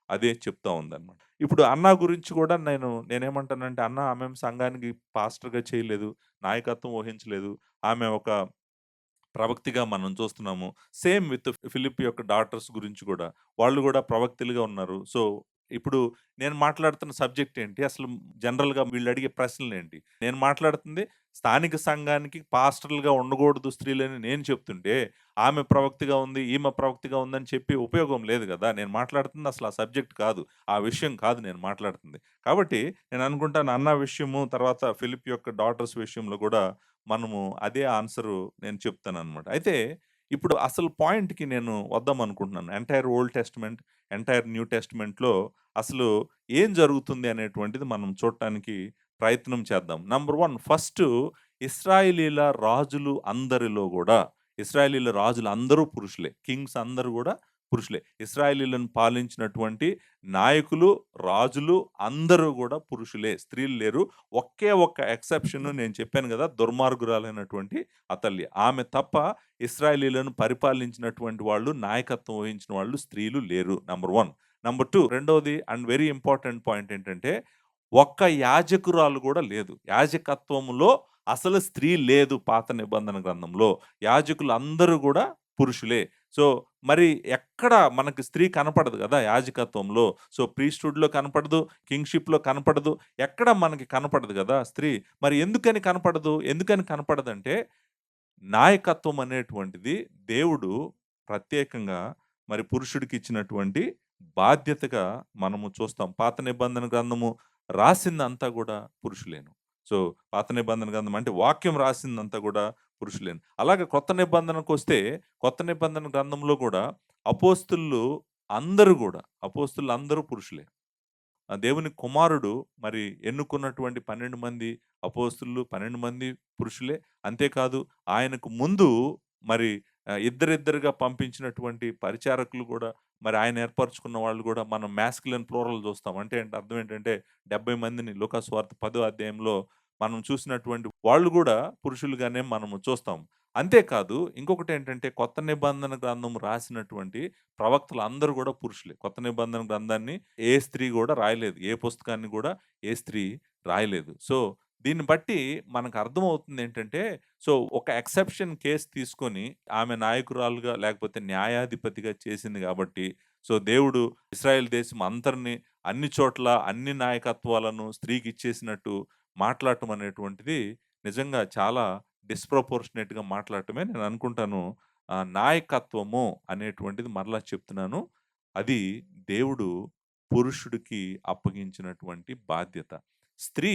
అదే చెప్తా ఉందన్నమాట. ఇప్పుడు అన్న గురించి కూడా నేనేమంటానంటే ఆమెం సంఘానికి పాస్టర్‌గా చేయలేదు. నాయకత్వం వహించలేదు. ఆమె ఒక ప్రవక్తిగా మనం చూస్తున్నాము. సేమ్ విత్ ఫిలిప్ యొక్క డాటర్స్ గురించి గూడా. వాళ్ళు గూడా ప్రవక్తలుగా ఉన్నారు. సో, ఇప్పుడు నేను మాట్లాడుతున్న సబ్జెక్ట్ ఏంటి? అసలు జనరల్‌గా వీళ్ళడిగే ప్రశ్నలేంటి? నేను మాట్లాడుతుంది స్థానిక సంఘానికి పాస్టర్‌లుగా ఉండకూడదు స్త్రీలని నేను చెప్తుంటే, ఆమె ప్రవక్తగా ఉంది, ఈమె ప్రవక్తగా ఉందని చెప్పి ఉపయోగం లేదు గదా! నేను మాట్లాడుతుంది అసలు ఆ సబ్జెక్ట్ కాదు. ఆ విషయం కాదు నేను మాట్లాడుతుంది. కాబట్టి నేను అనుకుంటాను అన్న విషయము, తర్వాత ఫిలిప్ యొక్క డాటర్స్ విషయంలో గూడా మనము అదే ఆన్సరు నేను చెప్తాననమాట. అయితే ఇప్పుడు అసలు పాయింట్‌కి నేను వద్దామనుకుంటున్నాను. Entire Old Testament, entire New టెస్టమెంట్‌లో అసలు ఏం జరుగుతుంది అనేటువంటిది మనం చూడటానికి ప్రయత్నం చేద్దాం. నంబర్ 1 ఫస్టు ఇశ్రాయేలీయుల రాజులు అందరిలో గూడా ఇశ్రాయేలీయుల రాజులు అందరూ పురుషులే. కింగ్స్ అందరూ గూడా పురుషులే. ఇశ్రాయేలీయులను పాలించినటువంటి నాయకులు, రాజులు అందరూ గూడా పురుషులే. స్త్రీలు లేరు. ఒకే ఒక్క ఎక్సెప్షన్ నేను చెప్పాను గదా! దుర్మార్గురాలైనటువంటి అతల్య. ఆమె తప్ప ఇశ్రాయేలీయులను పరిపాలించినటువంటి వాళ్ళు, నాయకత్వం వహించిన వాళ్ళు స్త్రీలు లేరు. నంబర్ 1. నంబర్ 2 రెండోది అండ్ వెరీ ఇంపార్టెంట్ పాయింట్ ఏంటంటే, ఒక్క యాజకురాలు గూడా లేదు. యాజకత్వంలో అసలు స్త్రీ లేదు పాత నిబంధన గ్రంథంలో. యాజకులందరూ గూడా పురుషులే. సో, మరి ఎక్కడ మనకి స్త్రీ కనపడదు గదా! యాజకత్వంలో. సో, ప్రీస్ట్‌హుడ్‌లో కనపడదు, కింగ్‌షిప్‌లో కనపడదు. ఎక్కడ మనకి కనపడదు గదా! స్త్రీ. మరి ఎందుకని కనపడదు? ఎందుకని కనపడదంటే, నాయకత్వం అనేటువంటిది దేవుడు ప్రత్యేకంగా మరి పురుషుడికిచ్చినటువంటి బాధ్యతగా మనము చూస్తాం. పాత నిబంధన గ్రంథము రాసిందంతా గూడా పురుషులేను. సో, పాత నిబంధన గ్రంథం అంటే వాక్యం రాసిందంతా గూడా పురుషులేను. అలాగే కొత్త నిబంధనకొస్తే, కొత్త నిబంధన గ్రంథంలో గూడా అపోస్తులు అందరూ గూడా అపోస్తులందరూ పురుషులే. దేవుని కుమారుడు మరి ఎన్నుకున్నటువంటి 12 మంది అపోస్తులు, 12 మంది పురుషులే. అంతేకాదు ఆయనకు ముందు మరి ఇద్దరిద్దరుగా పంపించినటువంటి పరిచారకులు గూడా, మరి ఆయన ఏర్పరచుకున్న వాళ్ళు గూడా మనం మాస్కులిన్ ప్లూరల్ చూస్తాం. అంటే అర్థం ఏంటంటే 70 మందిని లూకా సువార్త 10వ అధ్యాయంలో మనం చూసినటువంటి వాళ్ళు గూడా పురుషులుగానే మనము చూస్తాం. అంతేకాదు ఇంకొకటేంటంటే కొత్త నిబంధన గ్రంథం రాసినటువంటి ప్రవక్తలందరూ గూడా పురుషులే. కొత్త నిబంధన గ్రంథాన్ని ఏ స్త్రీ గూడా రాయలేదు. ఏ పుస్తకాన్ని గూడా ఏ స్త్రీ రాయలేదు. సో, దీన్ని బట్టి మనకు అర్థమవుతుందేంటంటే, సో, ఒక ఎక్సెప్షన్ కేస్ తీసుకొని ఆమె నాయకురాలుగా లేకపోతే న్యాయాధిపతిగా చేసింది గాబట్టి, సో, దేవుడు ఇశ్రాయేల్ దేశం అందరిని అన్ని చోట్ల అన్ని నాయకత్వాలను స్త్రీకిచ్చేసినట్టు మాట్లాడటం అనేటువంటిది నిజంగా చాలా డిస్‌ప్రపోర్షనేట్‌గా మాట్లాడటమే నేననుకుంటాను. నాయకత్వము అనేటువంటిది మరలా చెప్తున్నాను. అది దేవుడు పురుషుడికి అప్పగించినటువంటి బాధ్యత. స్త్రీ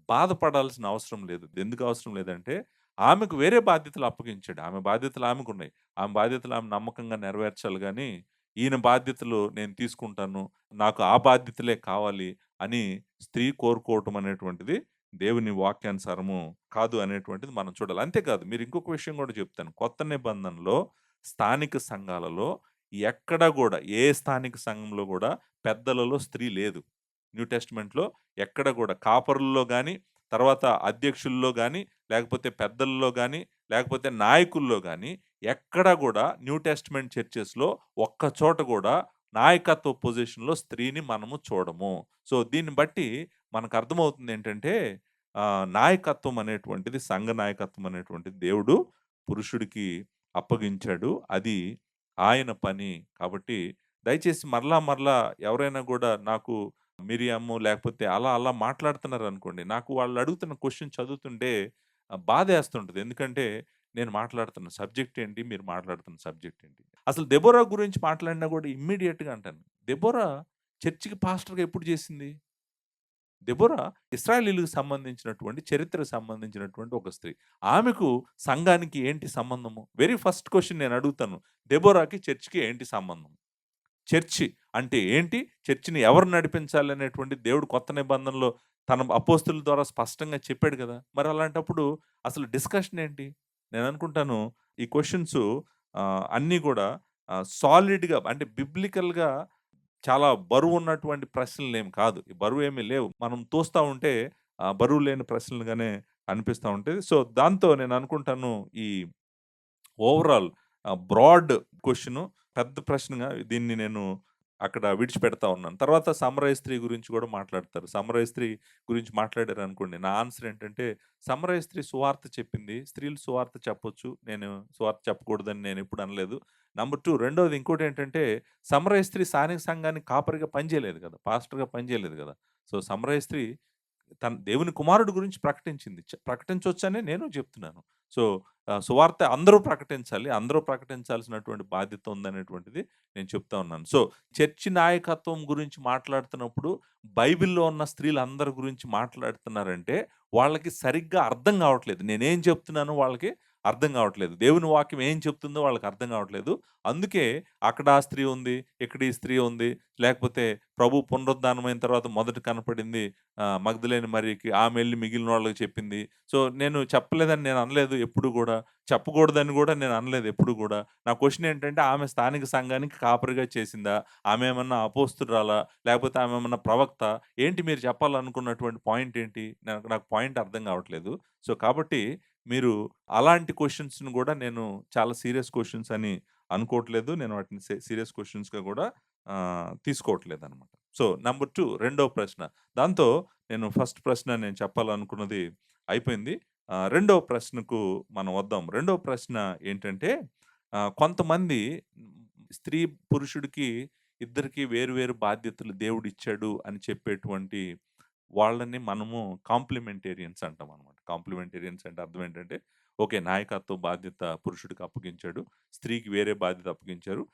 బాధపడాల్సిన అవసరం లేదు. ఎందుకు అవసరం లేదంటే, ఆమెకు వేరే బాధ్యతలు అప్పగించాడు. ఆమె బాధ్యతలు ఆమెకున్నాయి. ఆమె బాధ్యతలు ఆమె నమ్మకంగా నెరవేర్చాలి గానీ, ఈయన బాధ్యతలు నేను తీసుకుంటాను. నాకు ఆ బాధ్యతలే కావాలి అని స్త్రీ కోరుకోవటం అనేటువంటిది దేవుని వాక్యానుసారము కాదు అనేటువంటిది మనం చూడాలి. అంతేకాదు మీరు ఇంకొక విషయం గూడా చెప్తాను. కొత్త నిబంధనలో స్థానిక సంఘాలలో ఎక్కడ గూడా ఏ స్థానిక సంఘంలో గూడా పెద్దలలో స్త్రీ లేదు. న్యూ టెస్టమెంట్‌లో ఎక్కడ గూడా కాపరుల్లో గాని, తర్వాత అధ్యక్షుల్లో గాని, లేకపోతే పెద్దల్లో గాని, లేకపోతే నాయకుల్లో గాని, ఎక్కడ గూడా న్యూ టెస్టమెంట్ చర్చెస్‌లో ఒక్క చోట గూడా నాయకత్వ పొజిషన్‌లో స్త్రీని మనము చూడము. సో, దీన్ని బట్టి మనకర్థమవుతుందేంటంటే, నాయకత్వం అనేటువంటిది, సంఘ నాయకత్వం అనేటువంటిది దేవుడు పురుషుడికి అప్పగించాడు. అది ఆయన పని. కాబట్టి దయచేసి మరలా, మరలా ఎవరైనా గూడా నాకు మిరియాము లేకపోతే అలా, అలా మాట్లాడుతున్నారనుకోండి. నాకు వాళ్ళు అడుగుతున్న క్వెషన్ చదువుతుంటే బాధేస్తుంటది. ఎందుకంటే నేను మాట్లాడుతున్న సబ్జెక్ట్ ఏంటి? మీరు మాట్లాడుతున్న సబ్జెక్ట్ ఏంటి? అసలు దెబోరా గురించి మాట్లాడినా గూడా ఇమ్మీడియేట్‌గా అంటాను. దెబోరా చర్చికి పాస్టర్‌గా ఎప్పుడు చేసింది? దెబోరా ఇశ్రాయేలీయులకు సంబంధించినటువంటి చరిత్రకు సంబంధించినటువంటి ఒక స్త్రీ. ఆమెకు సంఘానికి ఏంటి సంబంధము? వెరీ ఫస్ట్ క్వెషన్ నేను అడుగుతాను. దెబోరాకి చర్చ్‌కి ఏంటి సంబంధం? చర్చి అంటే ఏంటి? చర్చిని ఎవరు నడిపించాలి అనేటువంటి దేవుడు కొత్త నిబంధనలో తన అపోస్తుల ద్వారా స్పష్టంగా చెప్పాడు గదా! మరి అలాంటప్పుడు అసలు డిస్కషన్ ఏంటి? నేననుకుంటాను ఈ క్వెషన్స్ అన్నీ గూడా సాలిడ్‌గా అంటే బిబ్లికల్‌గా చాలా బరువున్నటువంటి ప్రశ్నలేమి కాదు. బరువేమి లేవు. మనం తోస్తా ఉంటే బరువు లేని ప్రశ్నలుగానే అనిపిస్తా ఉంటది. సో, దాంతో నేననుకుంటాను ఈ ఓవరాల్ బ్రాడ్ క్వెషను పెద్ద ప్రశ్నగా దీన్ని నేను అక్కడ విడిచిపెడతా ఉన్నాను. తర్వాత సమరయ స్త్రీ గురించి గూడా మాట్లాడతారు. సమరయ స్త్రీ గురించి మాట్లాడారనుకోండి. నా ఆన్సర్ ఏంటంటే, సమరయ స్త్రీ సువార్త చెప్పింది. స్త్రీలు సువార్త చెప్పొచ్చు. నేను సువార్త చెప్పకూడదని నేనెప్పుడు అనలేదు. నంబర్ 2 రెండోది ఇంకోటేంటంటే, సమరయ స్త్రీ స్థానిక సంఘానికి కాపరిగా పనిచేయలేదు గదా! పాస్టర్‌గా పనిచేయలేదు గదా! సో, సమరయ స్త్రీ తన దేవుని కుమారుడు గురించి ప్రకటించింది. ప్రకటించొచ్చనే నేను చెప్తున్నాను. సో, సువార్త అందరూ ప్రకటించాలి. అందరూ ప్రకటించాల్సినటువంటి బాధ్యత ఉందనేటువంటిది నేను చెప్తా ఉన్నాను. సో, చర్చి నాయకత్వం గురించి మాట్లాడుతున్నప్పుడు బైబిల్‌లో ఉన్న స్త్రీలందరి గురించి మాట్లాడుతున్నారంటే, వాళ్ళకి సరిగ్గా అర్థం గావట్లేదు. నేనేం చెప్తున్నానో వాళ్ళకి అర్థం గావట్లేదు. దేవుని వాక్యం ఏం చెప్తుందో వాళ్ళకి అర్థం గావట్లేదు. అందుకే అక్కడ ఆ స్త్రీ ఉంది, ఇక్కడ ఈ స్త్రీ ఉంది. లేకపోతే ప్రభు పునరుద్ధానమైన తర్వాత మొదట కనపడింది మగ్దలేని మరియకి. ఆమె ఎళ్లి మిగిలిన వాళ్ళకి చెప్పింది. సో, నేను చెప్పలేదని నేను అనలేదు ఎప్పుడు గూడా. చెప్పకూడదని గూడా నేను అనలేదు ఎప్పుడు గూడా. నా క్వెషన్ ఏంటంటే ఆమె స్థానిక సంఘానికి కాపరిగా చేసిందా? ఆమె ఏమన్నా అపోస్తురాలా? లేకపోతే ఆమె ఏమన్నా ప్రవక్త? ఏంటి మీరు చెప్పాలనుకున్నటువంటి పాయింట్ ఏంటి? నాకు నాకు పాయింట్ అర్థం కావట్లేదు. సో, కాబట్టి మీరు అలాంటి క్వెషన్స్‌ని గూడా నేను చాలా సీరియస్ క్వెషన్స్ అని అనుకోవట్లేదు. నేను వాటిని సీరియస్ క్వెషన్స్‌గా గూడా తీసుకోవట్లేదనమాట. సో, నంబర్ 2 రెండో ప్రశ్న. దాంతో నేను ఫస్ట్ ప్రశ్న నేను చెప్పాలనుకున్నది అయిపోయింది. రెండో ప్రశ్నకు మనం వద్దాం. రెండో ప్రశ్న ఏంటంటే కొంతమంది స్త్రీ, పురుషుడికి ఇద్దరికీ వేరు వేరు బాధ్యతలు దేవుడిచ్చాడు అని చెప్పేటువంటి వాళ్ళని మనము కాంప్లిమెంటేరియన్స్ అంటామనమాట. కాంప్లిమెంటేరియన్స్ అంటే అర్థం ఏంటంటే, ఓకే. నాయకత్వ బాధ్యత పురుషుడికి అప్పగించాడు. స్త్రీకి వేరే బాధ్యత అప్పగించారు.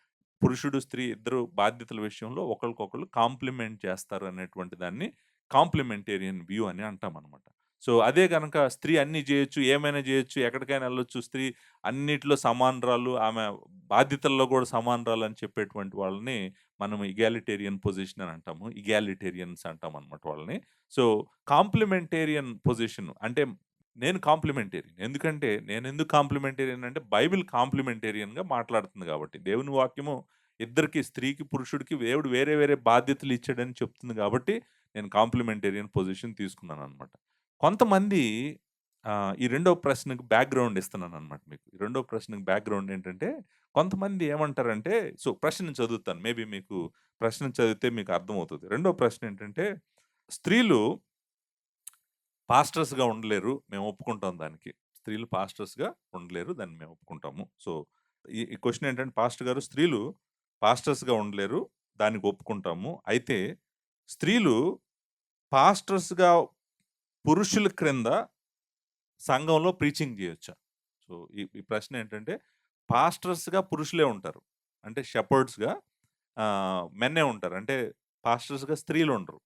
పురుషుడు, స్త్రీ ఇద్దరు బాధ్యతల విషయంలో ఒకళ్ళకొకళ్ళు కాంప్లిమెంట్ చేస్తారు అనేటువంటి దాన్ని కాంప్లిమెంటేరియన్ వ్యూ అని అంటామనమాట. సో, అదే గనక స్త్రీ అన్నీ జేయొచ్చు, ఏమైనా జేయొచ్చు, ఎక్కడికైనా ఎళ్ళొచ్చు. స్త్రీ అన్నిట్లో సమానురాలు, ఆమె బాధ్యతల్లో గూడా సమానురాలు అని చెప్పేటువంటి వాళ్ళని మనం ఇగాలిటేరియన్ పొజిషన్ అని అంటాము. ఇగాలిటేరియన్స్ అంటామనమాట వాళ్ళని. సో, కాంప్లిమెంటేరియన్ పొజిషన్ అంటే నేను కాంప్లిమెంటేరియన్. ఎందుకంటే నేనెందుకు కాంప్లిమెంటేరియన్ అంటే బైబిల్ కాంప్లిమెంటేరియన్‌గా మాట్లాడుతుంది గాబట్టి. దేవుని వాక్యము ఇద్దరికీ స్త్రీకి, పురుషుడికి దేవుడు వేరే వేరే బాధ్యతలు ఇచ్చాడని చెప్తుంది గాబట్టి నేను కాంప్లిమెంటేరియన్ పొజిషన్ తీసుకున్నాననమాట. కొంతమంది ఈ రెండో ప్రశ్నకు బ్యాక్‌గ్రౌండ్ ఇస్తున్నాననమాట మీకు. ఈ రెండో ప్రశ్నకు బ్యాక్‌గ్రౌండ్ ఏంటంటే కొంతమంది ఏమంటారంటే సో, ప్రశ్న చదువుతాను. మేబీ మీకు ప్రశ్న చదివితే మీకు అర్థమవుతది. రెండో ప్రశ్న ఏంటంటే స్త్రీలు పాస్టర్స్‌గా ఉండలేరు. మేము ఒప్పుకుంటాం దానికి. స్త్రీలు పాస్టర్స్‌గా ఉండలేరు. దాన్ని మేము ఒప్పుకుంటాము. సో, ఈ క్వెషన్ ఏంటంటే పాస్టర్ గారు స్త్రీలు పాస్టర్స్‌గా ఉండలేరు. దానికి ఒప్పుకుంటాము. అయితే స్త్రీలు పాస్టర్స్‌గా పురుషుల క్రింద సంఘంలో ప్రీచింగ్ చేయొచ్చా? సో, ఈ ఈ ప్రశ్న ఏంటంటే పాస్టర్స్‌గా పురుషులే ఉంటారు. అంటే షెపర్డ్స్‌గా మెన్నే ఉంటారు. అంటే పాస్టర్స్‌గా స్త్రీలుండరు.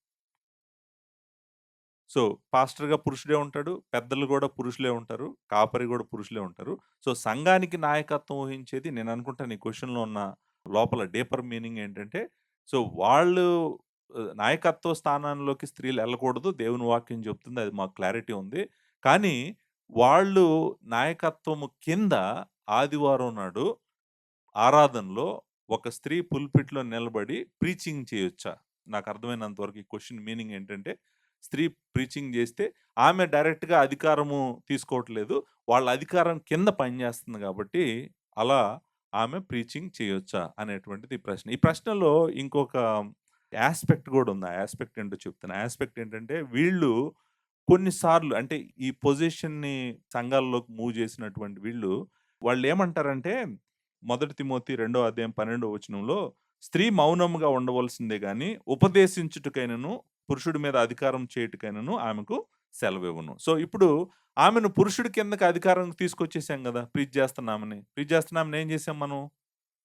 సో, పాస్టర్‌గా పురుషుడే ఉంటాడు. పెద్దలు గూడా పురుషులే ఉంటారు. కాపరి గూడా పురుషులే ఉంటారు. సో, సంఘానికి నాయకత్వం వహించేది నేననుకుంటాను ఈ క్వెషన్‌లో ఉన్న లోపల డీపర్ మీనింగ్ ఏంటంటే, సో, వాళ్ళు నాయకత్వ స్థానాల్లోకి స్త్రీలు ఎళ్ళకూడదు. దేవుని వాక్యం చెప్తుంది. అది మాకు క్లారిటీ ఉంది. కానీ, వాళ్ళు నాయకత్వము కింద ఆదివారం నాడు ఆరాధనలో ఒక స్త్రీ పుల్పిట్‌లో నిలబడి ప్రీచింగ్ చేయొచ్చా? నాకర్థమైనంత వరకు ఈ క్వెషన్ మీనింగ్ ఏంటంటే, స్త్రీ ప్రీచింగ్ జేస్తే ఆమె డైరెక్ట్‌గా అధికారము తీసుకోవట్లేదు. వాళ్ళ అధికారం కింద పనిచేస్తుంది గాబట్టి, అలా ఆమె ప్రీచింగ్ చేయొచ్చా? అనేటువంటిది ప్రశ్న. ఈ ప్రశ్నలో ఇంకొక యాస్పెక్ట్ గూడా ఉంది. ఆ యాస్పెక్ట్ ఏంటో చెప్తాను. ఆ యాస్పెక్ట్ ఏంటంటే, వీళ్ళు కొన్ని సార్లు అంటే ఈ పొజిషన్‌ని సంఘాల్లోకి మూవ్ జేసినటువంటి వీళ్ళు, వాళ్ళేమంటారంటే మొదటి తిమోతి 2 అధ్యాయం 12 వచనంలో స్త్రీ మౌనముగా ఉండవలసిందే గాని, ఉపదేశించుటకైనను, పురుషుడి మీద అధికారం చేయుటకైనను ఆమెకు సెలవివ్వను. సో, ఇప్పుడు ఆమెను పురుషుడి కిందకి అధికారం తీసుకొచ్చేసాం గదా! ప్రీచ్ చేస్తున్న ఆమెని. ప్రీచ్ చేస్తున్న ఆమెని ఏం చేసాం మనం?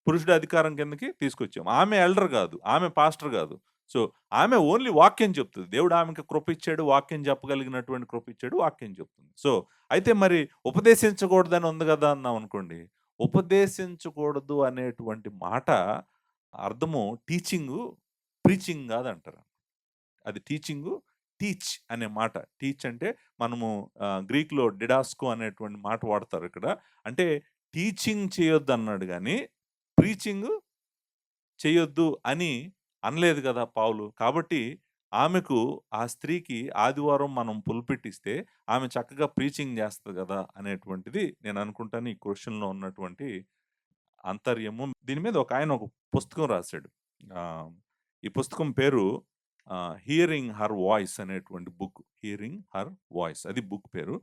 పురుషుడి అధికారం కిందకి తీసుకొచ్చాం. ఆమె ఎల్డర్ గాదు. ఆమె పాస్టర్ గాదు. సో, ఆమె ఓన్లీ వాక్యం చెప్తది. దేవుడు ఆమెకి కృప ఇచ్చాడు. వాక్యం చెప్పగలిగినటువంటి కృప ఇచ్చాడు. వాక్యం చెప్తుంది. సో, అయితే మరి ఉపదేశించకూడదని ఉంది గదా! అన్నామనుకోండి. ఉపదేశించకూడదు అనేటువంటి మాట అర్థము టీచింగు, ప్రీచింగ్ గాదంటారు. అది టీచింగు, టీచ్ అనే మాట. టీచ్ అంటే మనము గ్రీక్‌లో డిడాస్కో అనేటువంటి మాట వాడతారు ఇక్కడ. అంటే టీచింగ్ చేయొద్దన్నాడు గానీ, ప్రీచింగు చేయొద్దు అని అనలేదు గదా పౌలు. కాబట్టి ఆమెకు ఆ స్త్రీకి ఆదివారం మనం పుల్పిట్ ఇస్తే ఆమె చక్కగా ప్రీచింగ్ జేస్తది గదా! అనేటువంటిది నేననుకుంటాను ఈ క్వెషన్‌లో ఉన్నటువంటి అంతర్యము. దీని మీద ఒకాయన ఒక పుస్తకం రాసాడు. ఆహ్, ఈ పుస్తకం పేరు 'హియరింగ్ హర్ వాయిస్' అనేటువంటి బుక్. 'హియరింగ్ హర్ వాయిస్' అది బుక్ పేరు.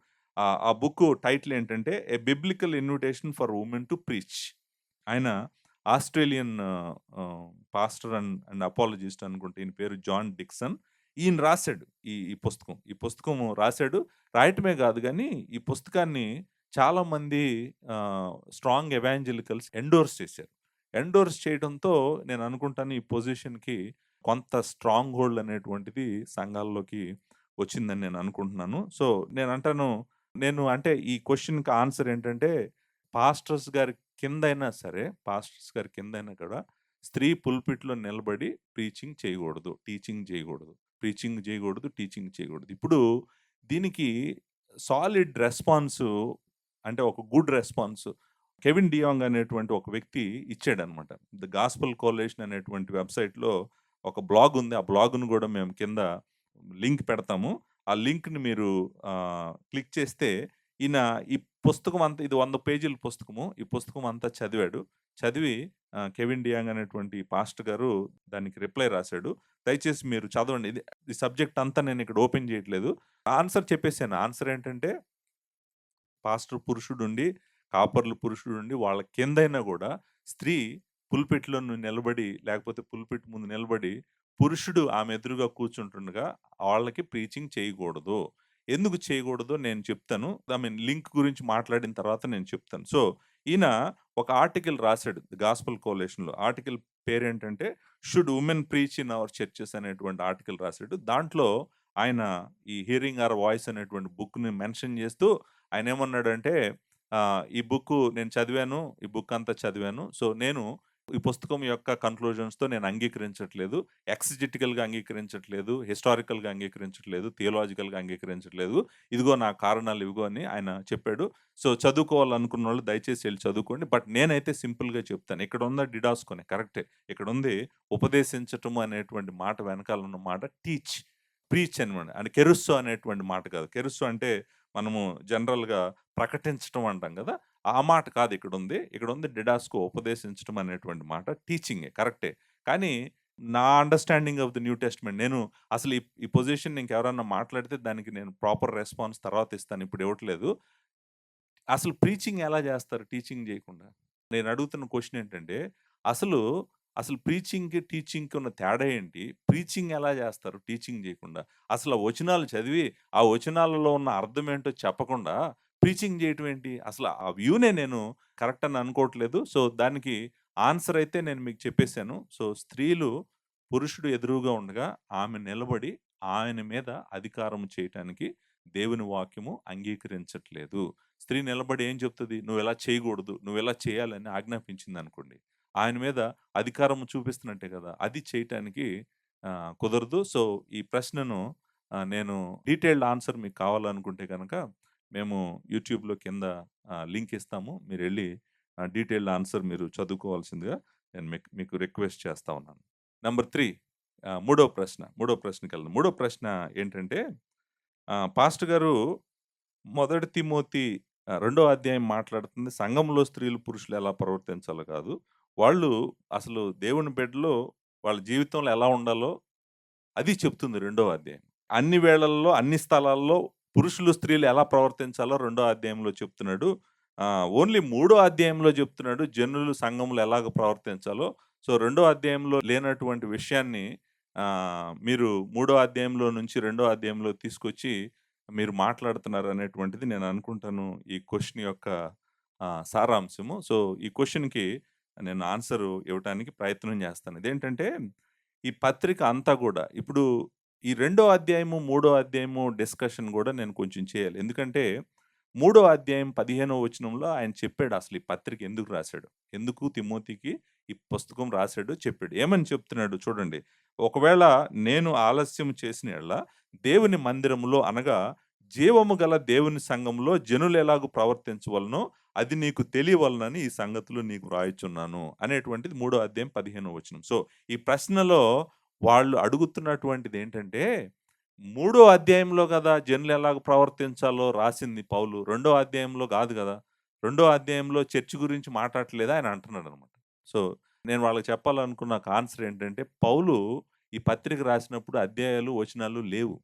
ఆ బుక్ టైటిల్ ఏంటంటే 'a biblical invitation for women to preach'. ఆయన ఆస్ట్రేలియన్ పాస్టర్ అండ్ అపాలజిస్ట్ అనుకుంట. ఈయన పేరు జాన్ డిక్సన్. ఈయన రాసాడు ఈ పుస్తకం. ఈ పుస్తకం రాసాడు. రాయటమే గాదు గానీ, ఈ పుస్తకాన్ని చాలామంది స్ట్రాంగ్ ఎవాంజెలికల్స్ ఎండోర్స్ చేశారు. ఎండోర్స్ చేయడంతో నేననుకుంటాను ఈ పొజిషన్‌కి కొంత స్ట్రాంగ్ హోల్డ్ అనేటువంటిది సంఘాల్లోకి వచ్చిందని నేననుకుంటున్నాను. సో, నేనంటాను నేను అంటే ఈ క్వెషన్‌కి ఆన్సర్ ఏంటంటే, పాస్టర్స్ గారి కిందైనా సరే, పాస్టర్స్ గారి కిందైనా కూడా స్త్రీ పుల్పిట్‌లో నిలబడి ప్రీచింగ్ చేయగూడదు. టీచింగ్ చేయగూడదు. ప్రీచింగ్ చేయగూడదు. టీచింగ్ చేయగూడదు. ఇప్పుడు దీనికి సాలిడ్ రెస్పాన్సు అంటే ఒక గుడ్ రెస్పాన్స్ కెవిన్ డియాంగ్ అనేటువంటి ఒక వ్యక్తి ఇచ్చాడనమాట. ద గాస్పెల్ కోalition అనేటువంటి వెబ్‌సైట్‌లో ఒక బ్లాగ్ ఉంది. ఆ బ్లాగ్‌ను గూడా మేము కింద లింక్ పెడతాము. ఆ లింక్‌ని మీరు క్లిక్ చేస్తే ఈయన ఈ పుస్తకం అంతా ఇది 100 పేజీల పుస్తకము. ఈ పుస్తకం అంతా చదివాడు. చదివి కెవిన్ డియాంగ్ అనేటువంటి పాస్టర్ గారు దానికి రిప్లై రాసాడు. దయచేసి మీరు చదవండి. ఈ సబ్జెక్ట్ అంతా నేనిక్కడ ఓపెన్ చేయట్లేదు. ఆన్సర్ చెప్పేసాను. ఆన్సర్ ఏంటంటే పాస్టర్ పురుషుడుండి, కాపర్లు పురుషుడుండి వాళ్ళ కిందైనా గూడా స్త్రీ పుల్పిట్‌లో నిలబడి లేకపోతే పుల్పిట్ ముందు నిలబడి పురుషుడు ఆమె ఎదురుగా కూర్చుంటుండగా వాళ్ళకి ప్రీచింగ్ చేయకూడదు. ఎందుకు చేయకూడదో నేను చెప్తాను. ఐ మీన్ లింక్ గురించి మాట్లాడిన తర్వాత నేను చెప్తాను. సో, ఈయన ఒక ఆర్టికిల్ రాసాడు. ది గాస్పెల్ కోalitionలో. ఆర్టికిల్ పేరేంటంటే 'should women preach in our churches' అనేటువంటి ఆర్టికిల్ రాసాడు. దాంట్లో ఆయన ఈ 'హియరింగ్ అవర్ వాయిస్' అనేటువంటి బుక్‌ని మెన్షన్ చేస్తూ ఆయనేమన్నాడంటే ఈ బుక్కు నేను చదివాను. ఈ బుక్ అంతా చదివాను. సో, నేను ఈ పుస్తకం యొక్క కన్‌క్లూజన్స్‌తో నేను అంగీకరించట్లేదు. ఎక్సిజెటికల్‌గా అంగీకరించట్లేదు. హిస్టారికల్‌గా అంగీకరించట్లేదు. థియోలాజికల్‌గా అంగీకరించట్లేదు. ఇదిగో నా కారణాలు ఇవిగో అని ఆయన చెప్పాడు. సో, చదువుకోవాలనుకున్నోళ్ళు దయచేసి ఎళ్లి చదువుకోండి. బట్ నేనైతే సింపుల్‌గా చెప్తాను. ఇక్కడున్న డిడాస్కోనే కరెక్టే. ఇక్కడుంది ఉపదేశించటము అనేటువంటి మాట వెనకాల ఉన్న మాట టీచ్, ప్రీచ్ అనమాట. అంటే కెరుస్సో అనేటువంటి మాట కాదు. కెరుస్సో అంటే మనము జనరల్‌గా ప్రకటించటం అంటాం గదా! ఆ మాట కాదు ఇక్కడుంది. ఇక్కడుంది డిడాస్కో ఉపదేశించటం అనేటువంటి మాట టీచింగే కరెక్టే. కానీ నా understanding of the new testament నేను అసలు ఈ పొజిషన్ ఇంకెవరన్నా మాట్లాడితే దానికి నేను ప్రాపర్ రెస్పాన్స్ తర్వాత ఇస్తాను. ఇప్పుడు ఇవ్వట్లేదు. అసలు ప్రీచింగ్ ఎలా జేస్తారు టీచింగ్ జేయకుండా? నేను అడుగుతున్న క్వెషన్ ఏంటంటే, అసలు అసలు ప్రీచింగ్‌కి, టీచింగ్‌కి ఉన్న తేడా ఏంటి? ప్రీచింగ్ ఎలా చేస్తారు టీచింగ్ చేయకుండా? అసలు ఆ వచనాలు చదివి, ఆ వచనాలలో ఉన్న అర్థం ఏంటో చెప్పకుండా ప్రీచింగ్ చేయటం ఏంటి? అసలు ఆ వ్యూనే నేను కరెక్ట్ అని అనుకోవట్లేదు. సో, దానికి ఆన్సర్ అయితే నేను మీకు చెప్పేసాను. సో, స్త్రీలు పురుషుడు ఎదురుగా ఉండగా ఆమె నిలబడి ఆయన మీద అధికారం చేయటానికి దేవుని వాక్యము అంగీకరించట్లేదు. స్త్రీ నిలబడి ఏం చెప్తది? "నువ్విలా చేయకూడదు. నువ్విలా చేయాలని" ఆజ్ఞాపించిందనుకోండి. ఆయన మీద అధికారం చూపిస్తున్నట్టే కదా! అది చేయటానికి కుదరదు. సో, ఈ ప్రశ్నను నేను డీటెయిల్డ్ ఆన్సర్ మీకు కావాలనుకుంటే గనక మేము యూట్యూబ్‌లో కింద లింక్ ఇస్తాము. మీరెళ్లి డీటెయిల్డ్ ఆన్సర్ మీరు చదువుకోవాల్సిందిగా నేను మీకు రిక్వెస్ట్ చేస్తా ఉన్నాను. నంబర్ 3 మూడో ప్రశ్నకెళ్దాం. మూడో ప్రశ్న ఏంటంటే పాస్టర్ గారు మొదటి తిమోతి రెండో అధ్యాయం మాట్లాడుతుంది సంఘంలో స్త్రీలు, పురుషులు ఎలా ప్రవర్తించాలో కాదు. వాళ్ళు అసలు దేవుని బిడ్డలు వాళ్ళ జీవితంలో ఎలా ఉండాలో అది చెప్తుంది రెండో అధ్యాయం. అన్ని వేళల్లో, అన్ని స్థలాల్లో పురుషులు, స్త్రీలు ఎలా ప్రవర్తించాలో రెండో అధ్యాయంలో చెప్తున్నాడు. ఓన్లీ మూడో అధ్యాయంలో చెప్తున్నాడు జనులు సంఘంలో ఎలాగ ప్రవర్తించాలో. సో, రెండో అధ్యాయంలో లేనటువంటి విషయాన్ని మీరు మూడో అధ్యాయంలో నుంచి రెండో అధ్యాయంలో తీసుకొచ్చి మీరు మాట్లాడుతున్నారు అనేటువంటిది నేను అనుకుంటాను ఈ క్వెషన్ యొక్క సారాంశము. సో, ఈ క్వెషన్‌కి నేను ఆన్సర్ ఇవ్వటానికి ప్రయత్నం చేస్తాను. ఇదేంటంటే ఈ పత్రిక అంతా గూడా ఇప్పుడు ఈ రెండో అధ్యాయము, మూడో అధ్యాయము డిస్కషన్ గూడా నేను కొంచెం చేయాలి. ఎందుకంటే, మూడో అధ్యాయం 15వ వచనంలో ఆయన చెప్పాడు అసలు ఈ పత్రిక ఎందుకు రాసాడో. ఎందుకు తిమోతికి ఈ పుస్తకం రాసాడో చెప్పాడు. ఏమని చెప్తున్నాడు చూడండి. ఒకవేళ నేను ఆలస్యం చేసిన యెడల దేవుని మందిరములో అనగా జీవము గల దేవుని సంఘంలో జనులెలాగు ప్రవర్తించవలనో అది నీకు తెలియవలనని ఈ సంగతులు నీకు వ్రాయుచున్నాను అనేటువంటిది మూడో అధ్యాయం 15వ వచనం. సో, ఈ ప్రశ్నలో వాళ్ళు అడుగుతున్నటువంటిదేంటంటే, మూడో అధ్యాయంలో గదా జనులెలాగ ప్రవర్తించాలో రాసింది పౌలు. రెండో అధ్యాయంలో గాదు గదా! రెండో అధ్యాయంలో చర్చ్ గురించి మాట్లాడట్లేదా ఆయన అంటున్నాడనమాట. సో, నేను వాళ్ళకి చెప్పాలనుకున్న ఒక ఆన్సర్ ఏంటంటే, పౌలు ఈ పత్రిక రాసినప్పుడు అధ్యాయాలు, వచనాలు లేవు.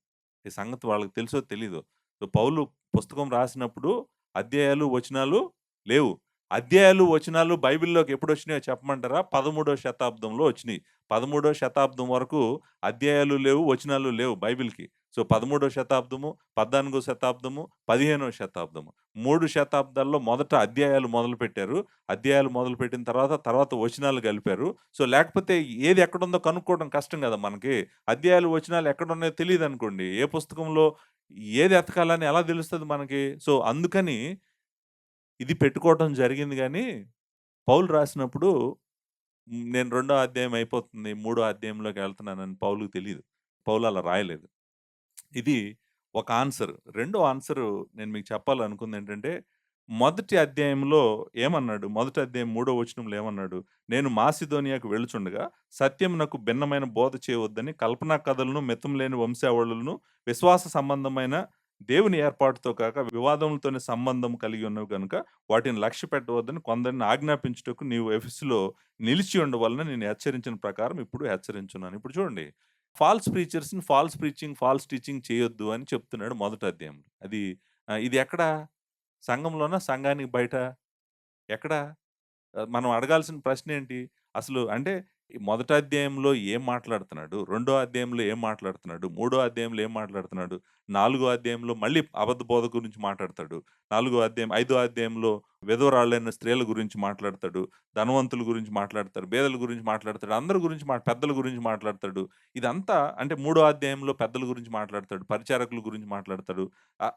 ఈ సంగతి వాళ్ళకి తెలుసో తెలీదో. సో, పౌలు పుస్తకం రాసినప్పుడు అధ్యాయాలు, వచనాలు లేవు. అధ్యాయాలు, వచనాలు బైబిల్‌లోకి ఎప్పుడొచ్చినాయో చెప్పమంటారా? 13వ శతాబ్దంలో వచ్చినియి. 13వ శతాబ్దం వరకు అధ్యాయాలు లేవు, వచనాలు లేవు బైబిల్‌కి. సో, 13వ శతాబ్దము, 14వ శతాబ్దము, 15వ శతాబ్దము. 3 శతాబ్దాల్లో మొదట అధ్యాయాలు మొదలుపెట్టారు. అధ్యాయాలు మొదలుపెట్టిన తర్వాత వచనాలు కలిపారు. సో, లేకపోతే ఏది ఎక్కడుందో కనుక్కోవడం కష్టం గదా మనకి. అధ్యాయాలు, వచనాలు ఎక్కడున్నాయో తెలీదనుకోండి. ఏ పుస్తకంలో ఏది ఎతకాలని ఎలా తెలుస్తది మనకి? సో, అందుకని ఇది పెట్టుకోవటం జరిగింది గానీ, పౌలు రాసినప్పుడు నేను రెండో అధ్యాయం అయిపోతుంది. మూడో అధ్యాయంలోకెళ్తున్నానని పౌలుకి తెలీదు. పౌలు అలా రాయలేదు. ఇది ఒక ఆన్సర్. రెండో ఆన్సరు నేను మీకు చెప్పాలనుకుందేంటంటే, మొదటి అధ్యాయంలో ఏమన్నాడు? మొదటి అధ్యాయం మూడో వచనంలో ఏమన్నాడు? నేను మాసిదోనియాకు వెళ్ళుచుండగా, సత్యమునకు భిన్నమైన బోధ చేయవద్దని కల్పనా కథలను, మితం లేని వంశావళులను, విశ్వాస సంబంధమైన దేవుని ఏర్పాటుతో కాక వివాదములతోనే సంబంధం కలిగి ఉన్నవి గనుక, వాటిని లక్ష్యపెట్టవద్దని కొందరిని ఆజ్ఞాపించుటకు నీవు ఎఫెసులో నిలిచి ఉండవలెనని నేను హెచ్చరించిన ప్రకారం ఇప్పుడు హెచ్చరించున్నాను. ఇప్పుడు చూడండి ఫాల్స్ ప్రీచర్స్‌ని ఫాల్స్ ప్రీచింగ్, ఫాల్స్ టీచింగ్ చేయొద్దు అని చెప్తున్నాడు మొదటి అధ్యాయంలో. అది ఇది ఎక్కడ? సంఘంలోనా? సంఘానికి బయట? ఎక్కడ? మనం అడగాల్సిన ప్రశ్నేంటి? అసలు అంటే ఈ మొదటి అధ్యాయంలో ఏం మాట్లాడుతున్నాడు? రెండో అధ్యాయంలో ఏం మాట్లాడుతున్నాడు? మూడో అధ్యాయంలో ఏం మాట్లాడుతున్నాడు? నాలుగో అధ్యాయంలో మళ్ళీ అబద్ధ బోధ గురించి మాట్లాడతాడు. ఐదో అధ్యాయంలో విధవరాళ్ళైన స్త్రీల గురించి మాట్లాడతాడు. ధనవంతుల గురించి మాట్లాడతాడు. పేదల గురించి మాట్లాడతాడు. అందరి గురించి పెద్దల గురించి మాట్లాడతాడు. ఇదంతా అంటే మూడో అధ్యాయంలో పెద్దల గురించి మాట్లాడతాడు. పరిచారకుల గురించి మాట్లాడతాడు.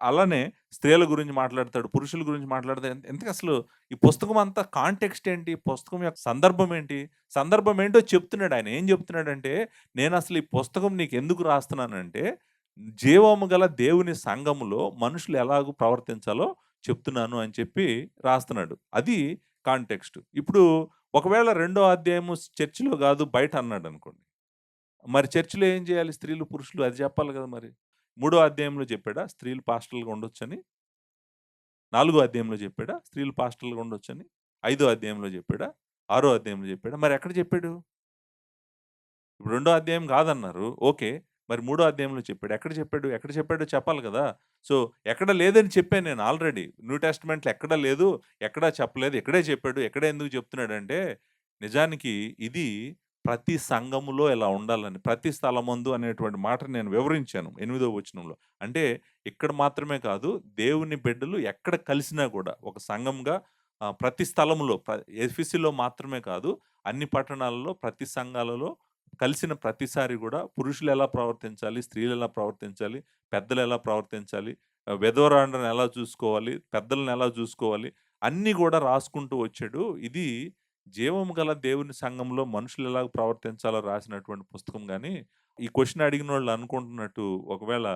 అలానే స్త్రీల గురించి మాట్లాడతాడు. పురుషుల గురించి మాట్లాడతాడు. ఇంతకసలు ఈ పుస్తకం అంతా కాంటెక్స్ట్ ఏంటి? పుస్తకం యొక్క సందర్భం ఏంటి? సందర్భం ఏంటో చెప్తున్నాడు ఆయన. ఏం చెప్తున్నాడంటే, నేనసలు ఈ పుస్తకం నీకెందుకు రాస్తున్నానంటే, జీవము గల దేవుని సంఘములో మనుషులు ఎలాగ ప్రవర్తించాలో చెప్తున్నాను అని చెప్పి రాస్తున్నాడు. అది కాంటెక్స్ట్. ఇప్పుడు ఒకవేళ రెండో అధ్యాయము చర్చ్‌లో గాదు బయట అన్నాడనుకోండి. మరి చర్చ్‌లో ఏం చేయాలి స్త్రీలు, పురుషులు అది చెప్పాలి గదా మరి. మూడో అధ్యాయంలో చెప్పాడా స్త్రీలు పాస్టర్‌లుగా ఉండొచ్చని? నాలుగో అధ్యాయంలో చెప్పాడా? స్త్రీలు పాస్టర్‌లుగా ఉండొచ్చని? ఐదో అధ్యాయంలో చెప్పాడా? ఆరో అధ్యాయంలో చెప్పాడా? మరెక్కడ చెప్పాడు? ఇప్పుడు రెండో అధ్యాయం కాదన్నారు. ఓకే. మరి మూడో అధ్యాయంలో చెప్పాడు. ఎక్కడ చెప్పాడు? ఎక్కడ చెప్పాడో చెప్పాలి కదా! సో, ఎక్కడ లేదని చెప్పాను నేను ఆల్రెడీ. న్యూ టెస్టమెంట్‌లో ఎక్కడ లేదు. ఎక్కడా చెప్పలేదు. ఇక్కడే చెప్పాడు. ఇక్కడే ఎందుకు చెప్తున్నాడంటే, నిజానికి ఇది ప్రతి సంఘములో ఇలా ఉండాలని. ప్రతి స్థలమందు అనేటువంటి మాట నేను వివరించాను 8వ వచనంలో. అంటే ఇక్కడ మాత్రమే కాదు, దేవుని బిడ్డలు ఎక్కడ కలిసినా గూడా ఒక సంఘంగా ప్రతి స్థలంలో ఎఫెసీలో మాత్రమే కాదు, అన్ని పట్టణాలలో, ప్రతి సంఘాలలో కలిసిన ప్రతిసారి గూడా పురుషులు ఎలా ప్రవర్తించాలి, స్త్రీలు ఎలా ప్రవర్తించాలి, పెద్దలు ఎలా ప్రవర్తించాలి, విధవరాండ్రని ఎలా చూసుకోవాలి, పెద్దలను ఎలా చూసుకోవాలి, అన్నీ గూడా రాసుకుంటూ వచ్చాడు. ఇది జీవము గల దేవుని సంఘంలో మనుషులు ఎలాగ ప్రవర్తించాలో రాసినటువంటి పుస్తకం గానీ, ఈ క్వెషన్ అడిగినోళ్ళు అనుకుంటున్నట్టు ఒకవేళ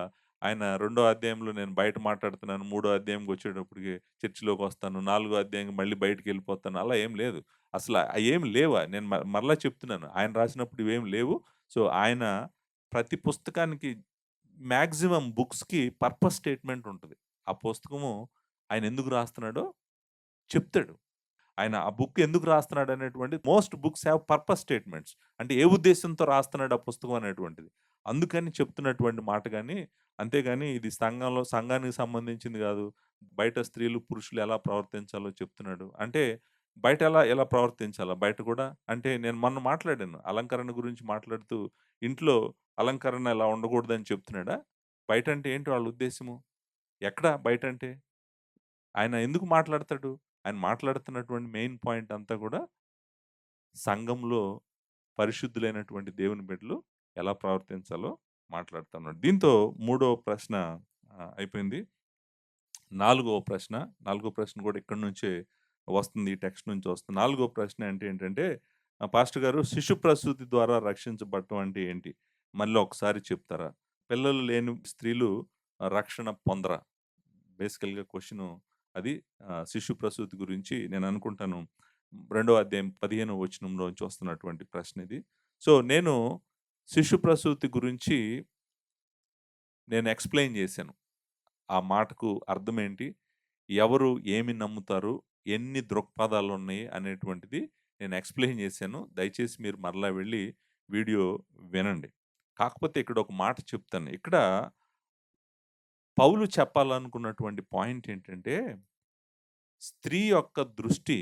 ఆయన రెండో అధ్యాయంలో నేను బయట మాట్లాడుతున్నాను, మూడో అధ్యాయంకొచ్చేటప్పటికి చర్చిలోకొస్తాను, నాలుగో అధ్యాయంకి మళ్ళీ బయటికెళ్ళిపోతాను. అలా ఏం లేదు. అసల అయేమి లేవు. నేను మరలా చెప్తున్నాను. ఆయన రాసినప్పుడు ఇవేమి లేవు. సో, ఆయన ప్రతి పుస్తకానికి మాక్సిమం బుక్స్‌కి పర్పస్ స్టేట్‌మెంట్ ఉంటది. ఆ పుస్తకము ఆయన ఎందుకు రాస్తున్నాడో చెప్తాడు. ఆయన ఆ బుక్ ఎందుకు రాస్తున్నాడనేటువంటిది most books have purpose statements. అంటే ఏ ఉద్దేశ్యంతో రాస్తున్నాడు ఆ పుస్తకం అనేటువంటిది. అందుకని చెప్తున్నటువంటి మాట గాని, అంతేగాని ఇది సంఘానికి సంబంధించింది గాదు. బయట స్త్రీలు, పురుషులు ఎలా ప్రవర్తించాలో చెప్తున్నాడు. అంటే బయట ఎలా ప్రవర్తించాలా? బయట కూడా అంటే నేను మొన్న మాట్లాడాను. అలంకరణ గురించి మాట్లాడుతూ ఇంట్లో అలంకరణ ఇలా ఉండకూడదని చెప్తున్నాడా? బయటంటే ఏంటి వాళ్ళ ఉద్దేశ్యము? ఎక్కడ బయటంటే? ఆయన ఎందుకు మాట్లాడతాడు? ఆయన మాట్లాడుతున్నటువంటి మెయిన్ పాయింట్ అంతా గూడా సంఘంలో పరిశుద్ధులైనటువంటి దేవుని బిడ్డలు ఎలా ప్రవర్తించాలో మాట్లాడుతున్నాడు. దీంతో మూడవ ప్రశ్న అయిపోయింది. నాలుగో ప్రశ్న కూడా ఇక్కడి నుంచే వస్తుంది. ఈ టెక్స్ట్ నుంచి వస్తుంది. నాలుగో ప్రశ్న అంటే ఏంటంటే, పాస్టర్ గారు శిశు ప్రసూతి ద్వారా రక్షించబడటం అంటే ఏంటి? మళ్ళీ ఒకసారి చెప్తారా? పిల్లలు లేని స్త్రీలు రక్షణ పొందరా? బేసికల్‌గా క్వెషను అది. శిశు ప్రసూతి గురించి నేను అనుకుంటాను. రెండో అధ్యాయం 15వ వచనంలోంచి వస్తున్నటువంటి ప్రశ్న ఇది. సో, నేను శిశు ప్రసూతి గురించి నేను ఎక్స్‌ప్లెయిన్ చేశాను. ఆ మాటకు అర్థమేంటి? ఎవరు ఏమి నమ్ముతారు? ఎన్ని దృక్పథాలున్నాయి అనేటువంటిది నేను ఎక్స్‌ప్లెయిన్ చేశాను. దయచేసి మీరు మరలా వెళ్లి వీడియో వినండి. కాకపోతే ఇక్కడ ఒక మాట చెప్తాను. ఇక్కడ పౌలు చెప్పాలనుకున్నటువంటి పాయింట్ ఏంటంటే, స్త్రీ యొక్క దృష్టి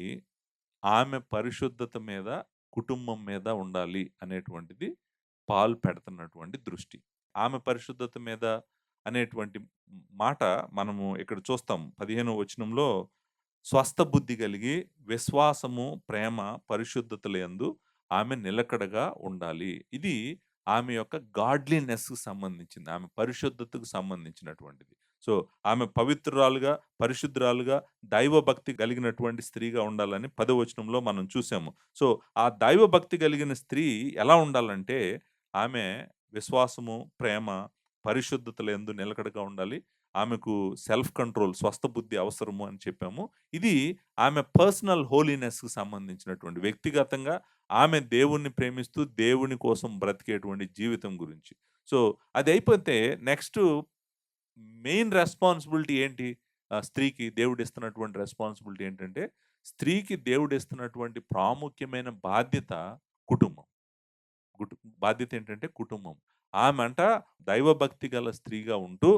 ఆమె పరిశుద్ధత మీద, కుటుంబం మీద ఉండాలి అనేటువంటిది పాలు పెడుతున్నటువంటి దృష్టి. ఆమె పరిశుద్ధత మీద అనేటువంటి మాట మనము ఇక్కడ చూస్తాం. 15వ వచనంలో స్వస్థ బుద్ధి కలిగి విశ్వాసము, ప్రేమ, పరిశుద్ధతలయందు ఆమె నిలకడగా ఉండాలి. ఇది ఆమె యొక్క గాడ్లీనెస్‌కి సంబంధించింది. ఆమె పరిశుద్ధతకు సంబంధించినటువంటిది. సో, ఆమె పవిత్రురాలుగా, పరిశుద్ధురాలుగా, దైవభక్తి కలిగినటువంటి స్త్రీగా ఉండాలని 10వ వచనంలో మనం చూసాము. సో, ఆ దైవభక్తి కలిగిన స్త్రీ ఎలా ఉండాలంటే, ఆమె విశ్వాసము, ప్రేమ, పరిశుద్ధతలందు నిలకడగా ఉండాలి. ఆమెకు సెల్ఫ్ కంట్రోల్, స్వస్థ బుద్ధి అవసరము అని చెప్పాము. ఇది ఆమె పర్సనల్ హోలీనెస్‌కి సంబంధించినటువంటి వ్యక్తిగతంగా ఆమె దేవుణ్ణి ప్రేమిస్తూ, దేవుని కోసం బ్రతికేటువంటి జీవితం గురించి. సో, అదయిపోతే నెక్స్టు మెయిన్ రెస్పాన్సిబిలిటీ ఏంటి? స్త్రీకి దేవుడిస్తున్నటువంటి రెస్పాన్సిబిలిటీ ఏంటంటే, స్త్రీకి దేవుడిస్తున్నటువంటి ప్రాముఖ్యమైన బాధ్యత కుటుంబం. కుటు బాధ్యత ఏంటంటే కుటుంబం. ఆమంట దైవభక్తి గల స్త్రీగా ఉంటూ,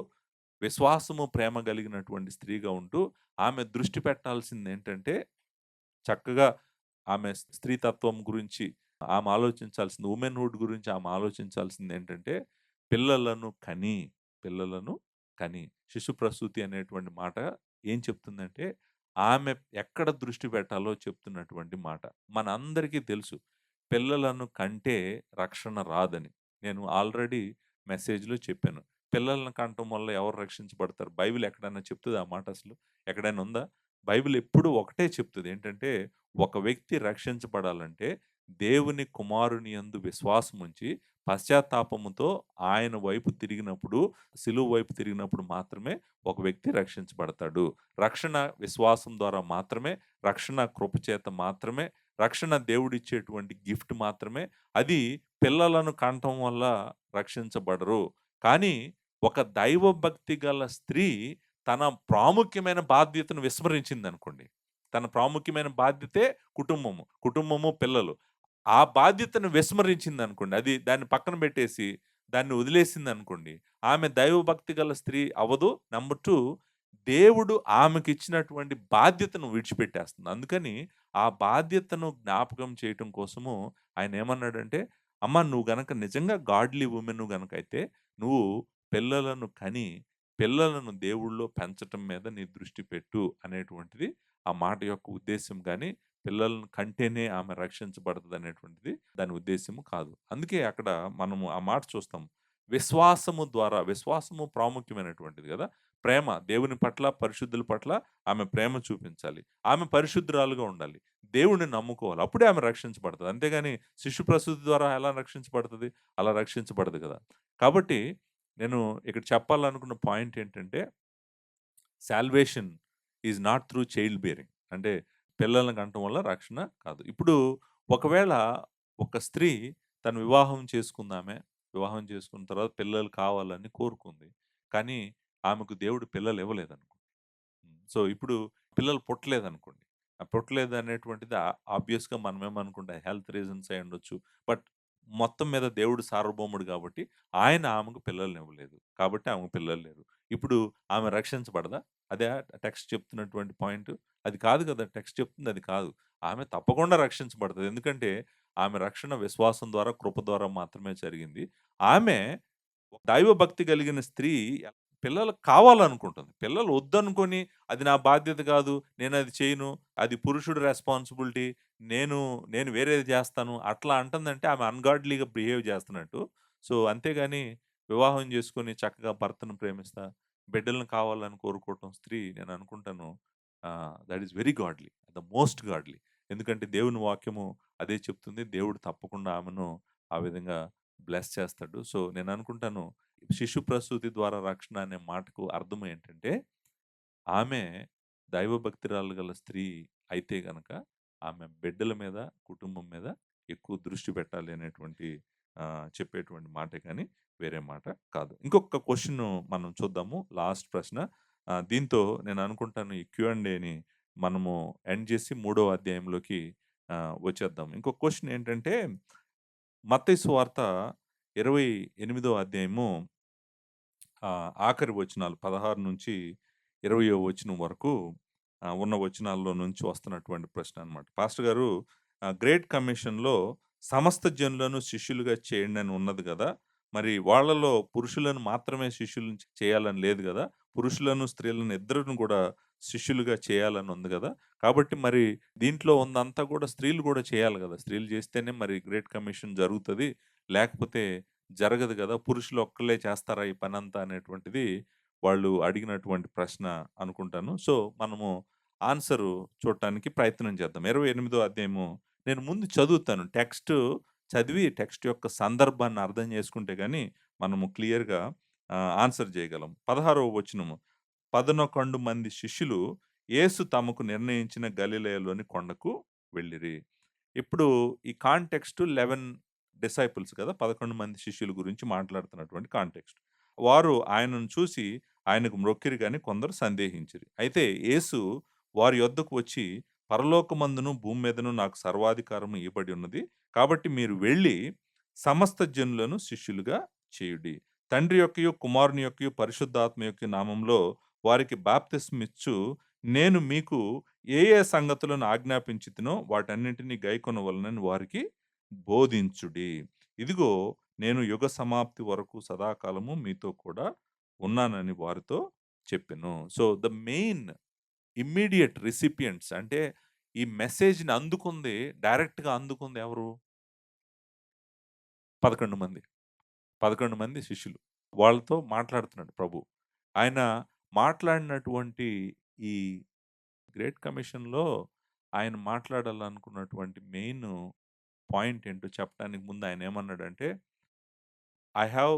విశ్వాసము, ప్రేమ కలిగినటువంటి స్త్రీగా ఉంటూ, ఆమె దృష్టి పెట్టాల్సిందేంటంటే, చక్కగా ఆమె స్త్రీతత్వం గురించి ఆమె ఆలోచించాల్సింది, వుమెన్‌హుడ్ గురించి ఆమె ఆలోచించాల్సిందేంటంటే, పిల్లలను కని, పిల్లలను కని. శిశు ప్రసూతి అనేటువంటి మాట ఏం చెప్తుందంటే, ఆమె ఎక్కడ దృష్టి పెట్టాలో చెప్తున్నటువంటి మాట. మనందరికీ తెలుసు. పిల్లలను కంటే రక్షణ రాదని. నేను ఆల్రెడీ మెసేజ్‌లో చెప్పాను. పిల్లలను కంటం వల్ల ఎవరు రక్షించబడతారు? బైబిల్ ఎక్కడైనా చెప్తదా ఆ మాట అసలు? ఎక్కడైనా ఉందా? బైబిల్ ఎప్పుడూ ఒకటే చెప్తది. ఏంటంటే, ఒక వ్యక్తి రక్షించబడాలంటే దేవుని కుమారుని యందు విశ్వాసముంచి, పశ్చాత్తాపముతో ఆయన వైపు తిరిగినప్పుడు, సిలువ వైపు తిరిగినప్పుడు మాత్రమే ఒక వ్యక్తి రక్షించబడతాడు. రక్షణ విశ్వాసం ద్వారా మాత్రమే, రక్షణ కృపచేత మాత్రమే, రక్షణ దేవుడిచ్చేటువంటి గిఫ్ట్ మాత్రమే. అది పిల్లలను కంటం వల్ల రక్షించబడరు. కానీ ఒక దైవభక్తి గల స్త్రీ తన ప్రాముఖ్యమైన బాధ్యతను విస్మరించిందనుకోండి. తన ప్రాముఖ్యమైన బాధ్యతే కుటుంబము. కుటుంబము, పిల్లలు. ఆ బాధ్యతను విస్మరించిందనుకోండి. దాన్ని పక్కన పెట్టేసి, దాన్ని వదిలేసిందనుకోండి. ఆమె దైవభక్తి గల స్త్రీ అవ్వదు. నంబర్ 2 దేవుడు ఆమెకిచ్చినటువంటి బాధ్యతను విడిచిపెట్టేస్తుంది. అందుకని ఆ బాధ్యతను జ్ఞాపకం చేయటం కోసము ఆయనేమన్నాడంటే, "అమ్మ నువ్వు గనక నిజంగా గాడ్‌లీ వుమెన్ గనకైతే, నువ్వు పిల్లలను కని, పిల్లలను దేవుళ్ళో పెంచటం మీద నీ దృష్టి పెట్టు" అనేటువంటిది ఆ మాట యొక్క ఉద్దేశ్యం గాని, పిల్లలను కంటేనే ఆమె రక్షించబడతదనేటువంటిది దాని ఉద్దేశ్యము కాదు. అందుకే అక్కడ మనము ఆ మాట చూస్తాం. విశ్వాసము ద్వారా విశ్వాసము ప్రాముఖ్యమైనటువంటిది గదా! ప్రేమ దేవుని పట్ల, పరిశుద్ధుల పట్ల ఆమె ప్రేమ చూపించాలి. ఆమె పరిశుద్ధురాలుగా ఉండాలి. దేవుడిని నమ్ముకోవాలి. అప్పుడే ఆమె రక్షించబడతది. అంతేగాని శిశు ప్రసూతి ద్వారా ఎలా రక్షించబడతది? అలా రక్షించబడదు గదా! కాబట్టి నేను ఇక్కడ చెప్పాలనుకున్న పాయింట్ ఏంటంటే, salvation is not through child bearing. అంటే పిల్లల్ని కంటం వల్ల రక్షణ కాదు. ఇప్పుడు ఒకవేళ ఒక స్త్రీ తను వివాహం చేసుకుందామె. వివాహం చేసుకున్న తర్వాత పిల్లలు కావాలని కోరుకుంది. కానీ ఆమెకు దేవుడు పిల్లలు ఇవ్వలేదనుకో. సో, ఇప్పుడు పిల్లలు పుట్టలేదనుకోండి. ఆ పుట్టలేదనేటువంటిది ఆబ్వియస్‌గా మనమేమనుకుంటాం హెల్త్ రీజన్స్ అయ్యుండొచ్చు. బట్ మొత్తం మీద దేవుడు సార్వభౌముడు గాబట్టి, ఆయన ఆమెకు పిల్లలనివ్వలేదు. కాబట్టి ఆమెకు పిల్లలు లేరు. ఇప్పుడు ఆమె రక్షించబడదా? అదా టెక్స్ట్ చెప్తున్నటువంటి పాయింటు? అది కాదు గదా! టెక్స్ట్ చెప్తుంది అది కాదు. ఆమె తప్పకుండా రక్షించబడతది. ఎందుకంటే, ఆమె రక్షణ విశ్వాసం ద్వారా, కృప ద్వారా మాత్రమే జరిగింది. ఆమె దైవభక్తి కలిగిన స్త్రీ పిల్లలు కావాలనుకుంటుంది. పిల్లలు వద్దనుకోని, అది నా బాధ్యత గాదు, నేనది చేయను, అది పురుషుడి రెస్పాన్సిబిలిటీ, నేను నేను వేరేది జేస్తాను, అట్లా అంటుందంటే ఆమె అన్‌గాడ్‌లీగా బిహేవ్ జేస్తున్నట్టు. సో, అంతేగాని వివాహం జేసుకొని చక్కగా భర్తను ప్రేమిస్తా, బిడ్డలను కావాలని కోరుకోవటం స్త్రీ నేననుకుంటాను that is very godly. The most godly. ఎందుకంటే దేవుని వాక్యము అదే చెప్తుంది. దేవుడు తప్పకుండా ఆమెను ఆ విధంగా బ్లెస్ చేస్తాడు. సో, నేననుకుంటాను శిశు ప్రసూతి ద్వారా రక్షణ అనే మాటకు అర్థం ఏంటంటే, ఆమె దైవభక్తిరాలు గల స్త్రీ అయితే గనక, ఆమె బిడ్డల మీద, కుటుంబం మీద ఎక్కువ దృష్టి పెట్టాలి అనేటువంటి చెప్పేటువంటి మాటే కానీ, వేరే మాట కాదు. ఇంకొక క్వెషను మనం చూద్దాము. లాస్ట్ ప్రశ్న. దీంతో నేననుకుంటాను ఈ క్యూ అండ్ ఏని మనము ఎండ్ చేసి మూడో అధ్యాయంలోకి వచ్చేద్దాం. ఇంకొక క్వెషన్ ఏంటంటే, మత్తయి సువార్త 28 అధ్యాయము ఆఖరి వచనాలు 16-20 వచనం వరకు ఉన్న వచనాల్లో నుంచి వస్తున్నటువంటి ప్రశ్న అన్నమాట. పాస్టర్ గారు గ్రేట్ కమిషన్‌లో సమస్త జనులను శిష్యులుగా చేయండి అని ఉన్నది గదా! మరి వాళ్ళలో పురుషులను మాత్రమే శిష్యులను చేయాలని లేదు గదా! పురుషులను, స్త్రీలను ఇద్దరిని గూడా శిష్యులుగా చేయాలని ఉంది గదా! కాబట్టి మరి దీంట్లో ఉందంతా గూడా స్త్రీలు గూడా చేయాలి గదా! స్త్రీలు చేస్తేనే మరి గ్రేట్ కమిషన్ జరుగుతది. లేకపోతే జరగదు గదా! పురుషులు ఒక్కళ్ళే చేస్తారా ఈ పనంతా అనేటువంటిది వాళ్ళు అడిగినటువంటి ప్రశ్న అనుకుంటాను. సో, మనము ఆన్సరు చూడటానికి ప్రయత్నం చేద్దాం. 28 అధ్యాయము నేను ముందు చదువుతాను. చదివి టెక్స్ట్ యొక్క సందర్భాన్ని అర్థం చేసుకుంటే గాని మనము క్లియర్‌గా ఆన్సర్ చేయగలం. 16వ వచనము. 11 మంది శిష్యులు యేసు తమకు నిర్ణయించిన గలిలయలోని కొండకు వెళ్ళిరి. ఇప్పుడు ఈ కాంటెక్స్ట్ 11 డిసైపుల్స్ కదా! 11 మంది శిష్యుల గురించి మాట్లాడుతున్నటువంటి కాంటెక్స్ట్. వారు ఆయనను చూసి ఆయనకు మ్రొక్కిరి గాని కొందరు సందేహించిరి. అయితే యేసు వారి యొద్దకు వచ్చి, "పరలోకమందును, భూమి మీదను నాకు సర్వాధికారము ఇయ్యబడి ఉన్నది. కాబట్టి మీరు వెళ్లి సమస్త జనులను శిష్యులుగా చేయుడి. తండ్రి యొక్కయు, కుమారుని యొక్కయు, పరిశుద్ధాత్మ యొక్క నామంలో వారికి బాప్తిస్మిచ్చు నేను మీకు ఏ సంగతులను ఆజ్ఞాపించితినో వాటన్నింటిని గైకొనవలెనని వారికి బోధించుడి. ఇదిగో నేను యుగ సమాప్తి వరకు సదాకాలము మీతో కూడా ఉన్నానని వారితో చెప్పెను." సో, ద మెయిన్ ఇమ్మీడియేట్ రిసిపియెంట్స్ అంటే ఈ మెసేజ్‌ని డైరెక్ట్‌గా అందుకుంది ఎవరు? 11 మంది. 11 మంది శిష్యులు. వాళ్ళతో మాట్లాడుతున్నాడు ప్రభు. ఆయన మాట్లాడినటువంటి ఈ గ్రేట్ కమిషన్‌లో ఆయన మాట్లాడాలనుకున్నటువంటి మెయిన్ పాయింట్ ఏంటో చెప్పడానికి ముందు ఆయనేమన్నాడంటే, "ఐ హావ్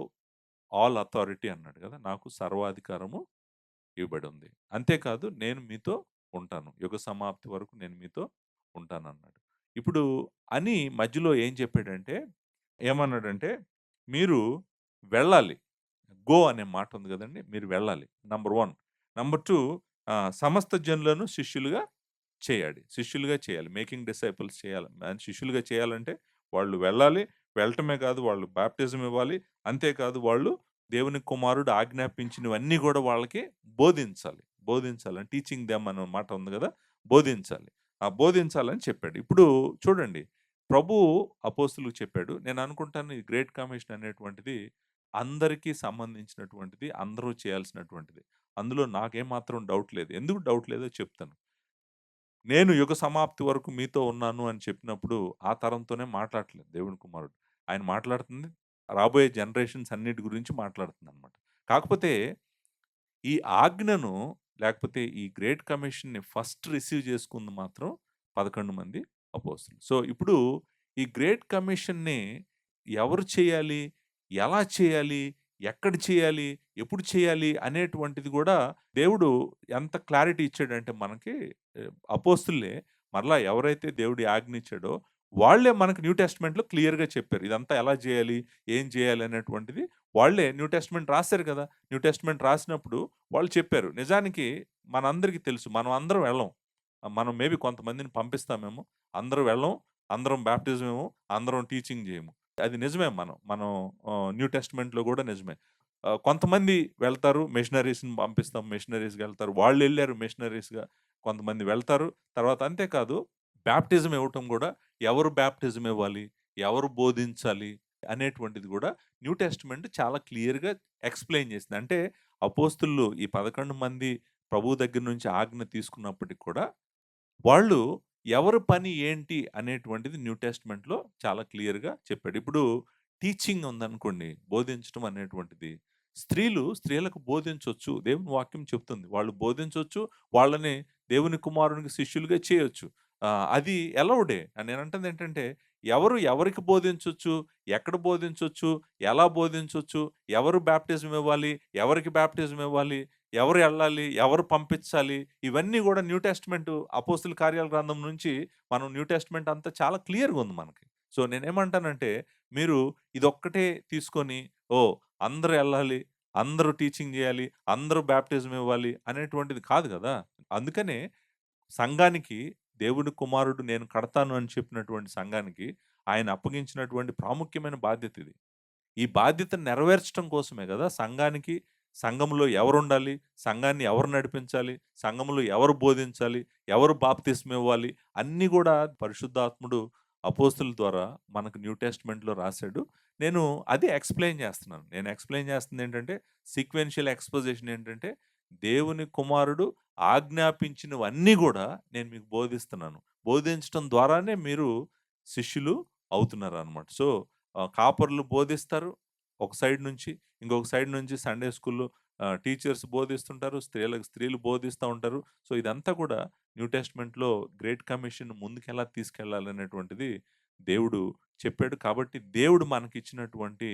ఆల్ అథారిటీ" అన్నాడు గదా! నాకు సర్వాధికారము ఇవ్వబడుంది. అంతేకాదు నేను మీతో ఉంటాను. యుగ సమాప్తి వరకు నేను మీతో ఉంటానన్నాడు. ఇప్పుడు అని మధ్యలో ఏం చెప్పాడంటే, ఏమన్నాడంటే, "మీరు వెళ్ళాలి." గో అనే మాట ఉంది గదండీ! మీరు వెళ్ళాలి. నంబర్ 1. నంబర్ 2 సమస్త జనులను శిష్యులుగా శిష్యులుగా చేయాలి. మేకింగ్ డిసైపుల్స్ చేయాలి. శిష్యులుగా చేయాలంటే వాళ్ళు వెళ్ళాలి. వెళ్ళటమే కాదు వాళ్ళు బాప్టిజం ఇవ్వాలి. అంతేకాదు వాళ్ళు దేవుని కుమారుడు ఆజ్ఞాపించినవన్నీ గూడా వాళ్ళకి బోధించాలి. బోధించాలని టీచింగ్ దెమ్ అన్న మాట ఉంది గదా! బోధించాలి. ఆ బోధించాలని చెప్పాడు. ఇప్పుడు చూడండి ప్రభువు అపోస్తలులకు చెప్పాడు. నేను అనుకుంటాను ఈ గ్రేట్ కమిషన్ అనేటువంటిది అందరికీ సంబంధించినటువంటిది. అందరూ చేయాల్సినటువంటిది. అందులో నాకేమాత్రం డౌట్ లేదు. ఎందుకు డౌట్ లేదో చెప్తాను. నేను యుగ సమాప్తి వరకు మీతో ఉన్నాను అని చెప్పినప్పుడు, ఆ తరంతోనే మాట్లాడట్లేదు దేవుని కుమారుడు. ఆయన మాట్లాడుతుంది రాబోయే జనరేషన్స్ అన్నిటి గురించి మాట్లాడుతుందనమాట. కాకపోతే ఈ ఆజ్ఞను లేకపోతే ఈ గ్రేట్ కమిషన్‌ని ఫస్ట్ రిసీవ్ చేసుకుంది మాత్రం 11 మంది అపోస్తలులు. సో, ఇప్పుడు ఈ గ్రేట్ కమిషన్‌ని ఎవరు చేయాలి? ఎలా చేయాలి? ఎక్కడ చేయాలి? ఎప్పుడు చేయాలి? అనేటువంటిది గూడా దేవుడు ఎంత క్లారిటీ ఇచ్చాడంటే మనకి అపోస్తులే మరలా ఎవరైతే దేవుడు ఆజ్ఞ ఇచ్చాడో వాళ్ళే మనకు న్యూ టెస్టమెంట్‌లో క్లియర్‌గా చెప్పారు. ఇదంతా ఎలా చేయాలి? ఏం చేయాలి? అనేటువంటిది వాళ్ళే న్యూ టెస్టమెంట్ రాసారు కదా! న్యూ టెస్టమెంట్ రాసినప్పుడు వాళ్ళు చెప్పారు. నిజానికి మనందరికీ తెలుసు. మనం అందరం వెళ్ళం. మనం మేబీ కొంతమందిని పంపిస్తామేమో. అందరూ వెళ్ళం. అందరం బాప్టిజం ఇవ్వం. అందరం టీచింగ్ జేయము. అది నిజమే మనం న్యూ టెస్టమెంట్‌లో గూడా నిజమే. కొంతమంది వెళ్తారు. మిషనరీస్‌ని పంపిస్తాం. మిషనరీస్‌గెళ్తారు. వాళ్ళెళ్లారు మిషనరీస్‌గా. కొంతమంది వెళ్తారు. తర్వాత అంతే కాదు బాప్టిజం ఇవ్వటం గూడా ఎవరు బాప్టిజం ఇవ్వాలి? ఎవరు బోధించాలి? అనేటువంటిది గూడా న్యూ టెస్టమెంట్ చాలా క్లియర్‌గా ఎక్స్‌ప్లెయిన్ చేసింది. అంటే అపోస్తులు ఈ 11 మంది ప్రభువు దగ్గర నుంచి ఆజ్ఞ తీసుకున్నప్పటికి కూడా, వాళ్ళు ఎవరి పని ఏంటి అనేటువంటిది న్యూ టెస్ట్‌మెంట్‌లో చాలా క్లియర్‌గా చెప్పాడు. ఇప్పుడు టీచింగ్ ఉందనుకోండి, బోధించడం అనేటువంటిది. స్త్రీలకు బోధించొచ్చు. దేవుని వాక్యం చెప్తుంది. వాళ్ళు బోధించొచ్చు. వాళ్ళని దేవుని కుమారునికి శిష్యులుగా చేయొచ్చు. అది అలౌడే. నేనంటుందేంటంటే, ఎవరు ఎవరికి బోధించొచ్చు, ఎక్కడ బోధించొచ్చు, ఎలా బోధించొచ్చు, ఎవరు బాప్టిజం ఇవ్వాలి, ఎవరికి బాప్టిజం ఇవ్వాలి, ఎవరు ఎళ్ళాలి? ఎవరు పంపించాలి? ఇవన్నీ గూడా న్యూ టెస్ట్‌మెంట్ అపోస్తుల కార్యాల గ్రంథం నుంచి మనం న్యూ టెస్ట్‌మెంట్ అంతా చాలా క్లియర్‌గా ఉంది మనకి. సో, నేనేమంటానంటే, మీరు ఇదొక్కటే తీసుకొని, ఓహ్! అందరూ ఎళ్ళాలి, అందరూ టీచింగ్ జేయాలి, అందరూ బాప్టిజం ఇవ్వాలి అనేటువంటిది కాదు గదా! అందుకనే సంఘానికి దేవుని కుమారుడు నేను కడతాను అని చెప్పినటువంటి సంఘానికి ఆయన అప్పగించినటువంటి ప్రాముఖ్యమైన బాధ్యత ఇది. ఈ బాధ్యతను నెరవేర్చడం కోసమే గదా! సంఘంలో ఎవరుండాలి? సంఘాన్ని ఎవరు నడిపించాలి? సంఘంలో ఎవరు బోధించాలి? ఎవరు బాప్తిస్మం ఇవ్వాలి? అన్నీ గూడా పరిశుద్ధాత్ముడు అపోస్తుల ద్వారా మనకు న్యూ టెస్ట్‌మెంట్‌లో రాసాడు. నేను అది ఎక్స్‌ప్లెయిన్ చేస్తున్నాను. నేను ఎక్స్‌ప్లెయిన్ చేస్తుందేంటంటే, సీక్వెన్షియల్ ఎక్స్‌పోజిషన్ ఏంటంటే, దేవుని కుమారుడు ఆజ్ఞాపించినవన్నీ గూడా నేను మీకు బోధిస్తున్నాను. బోధించటం ద్వారానే మీరు శిష్యులు అవుతున్నారనమాట. సో, కాపరులు బోధిస్తారు. ఒక సైడ్ నుంచి. ఇంకొక సైడ్ నుంచి సండే స్కూల్‌లో టీచర్స్ బోధిస్తుంటారు. స్త్రీలు బోధిస్తా ఉంటారు. సో, ఇదంతా కూడా న్యూ టెస్ట్‌మెంట్‌లో గ్రేట్ కమిషన్ ముందుకెలా తీసుకెళ్ళాలనేటువంటిది దేవుడు చెప్పాడు. కాబట్టి దేవుడు మనకిచ్చినటువంటి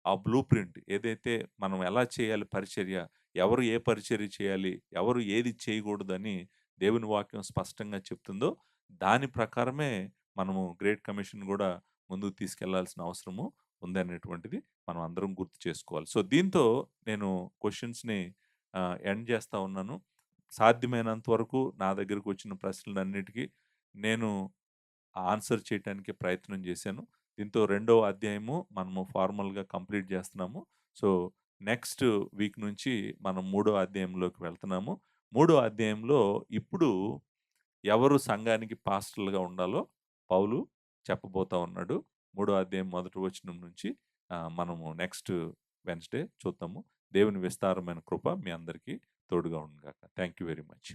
ఆ బ్లూ ప్రింట్ ఏదైతే మనం ఎలా చేయాలి పరిచర్య, ఎవరు ఏ పరిచర్య చేయాలి, ఎవరు ఏది చేయకూడదని దేవుని వాక్యం స్పష్టంగా చెప్తుందో, దాని ప్రకారమే మనము గ్రేట్ కమిషన్ గూడా ముందుకు తీసుకెళ్లాల్సిన అవసరము ఉందనేటువంటిది మనం అందరం గుర్తు చేసుకోవాలి. సో, దీంతో నేను క్వెషన్స్‌ని ఎండ్ చేస్తా ఉన్నాను. సాధ్యమైనంత వరకు నా దగ్గరకొచ్చిన ప్రశ్నలన్నిటికి నేను ఆన్సర్ చేయటానికి ప్రయత్నం చేశాను. దీంతో రెండవ అధ్యాయము మనము ఫార్మల్‌గా కంప్లీట్ చేస్తున్నాము. సో, నెక్స్ట్ వీక్ నుంచి మనం మూడో అధ్యాయంలోకి వెళ్తున్నాము. మూడో అధ్యాయంలో ఇప్పుడు ఎవరు సంఘానికి పాస్టర్‌లుగా ఉండాలో పౌలు చెప్పబోతా ఉన్నాడు. మూడో అధ్యాయం మొదటి వచనం నుంచి మనము నెక్స్ట్ వెడ్నెస్‌డే చూద్దాము. దేవుని విస్తారమైన కృప మీ అందరికీ తోడుగా ఉండును గాక. Thank you very much.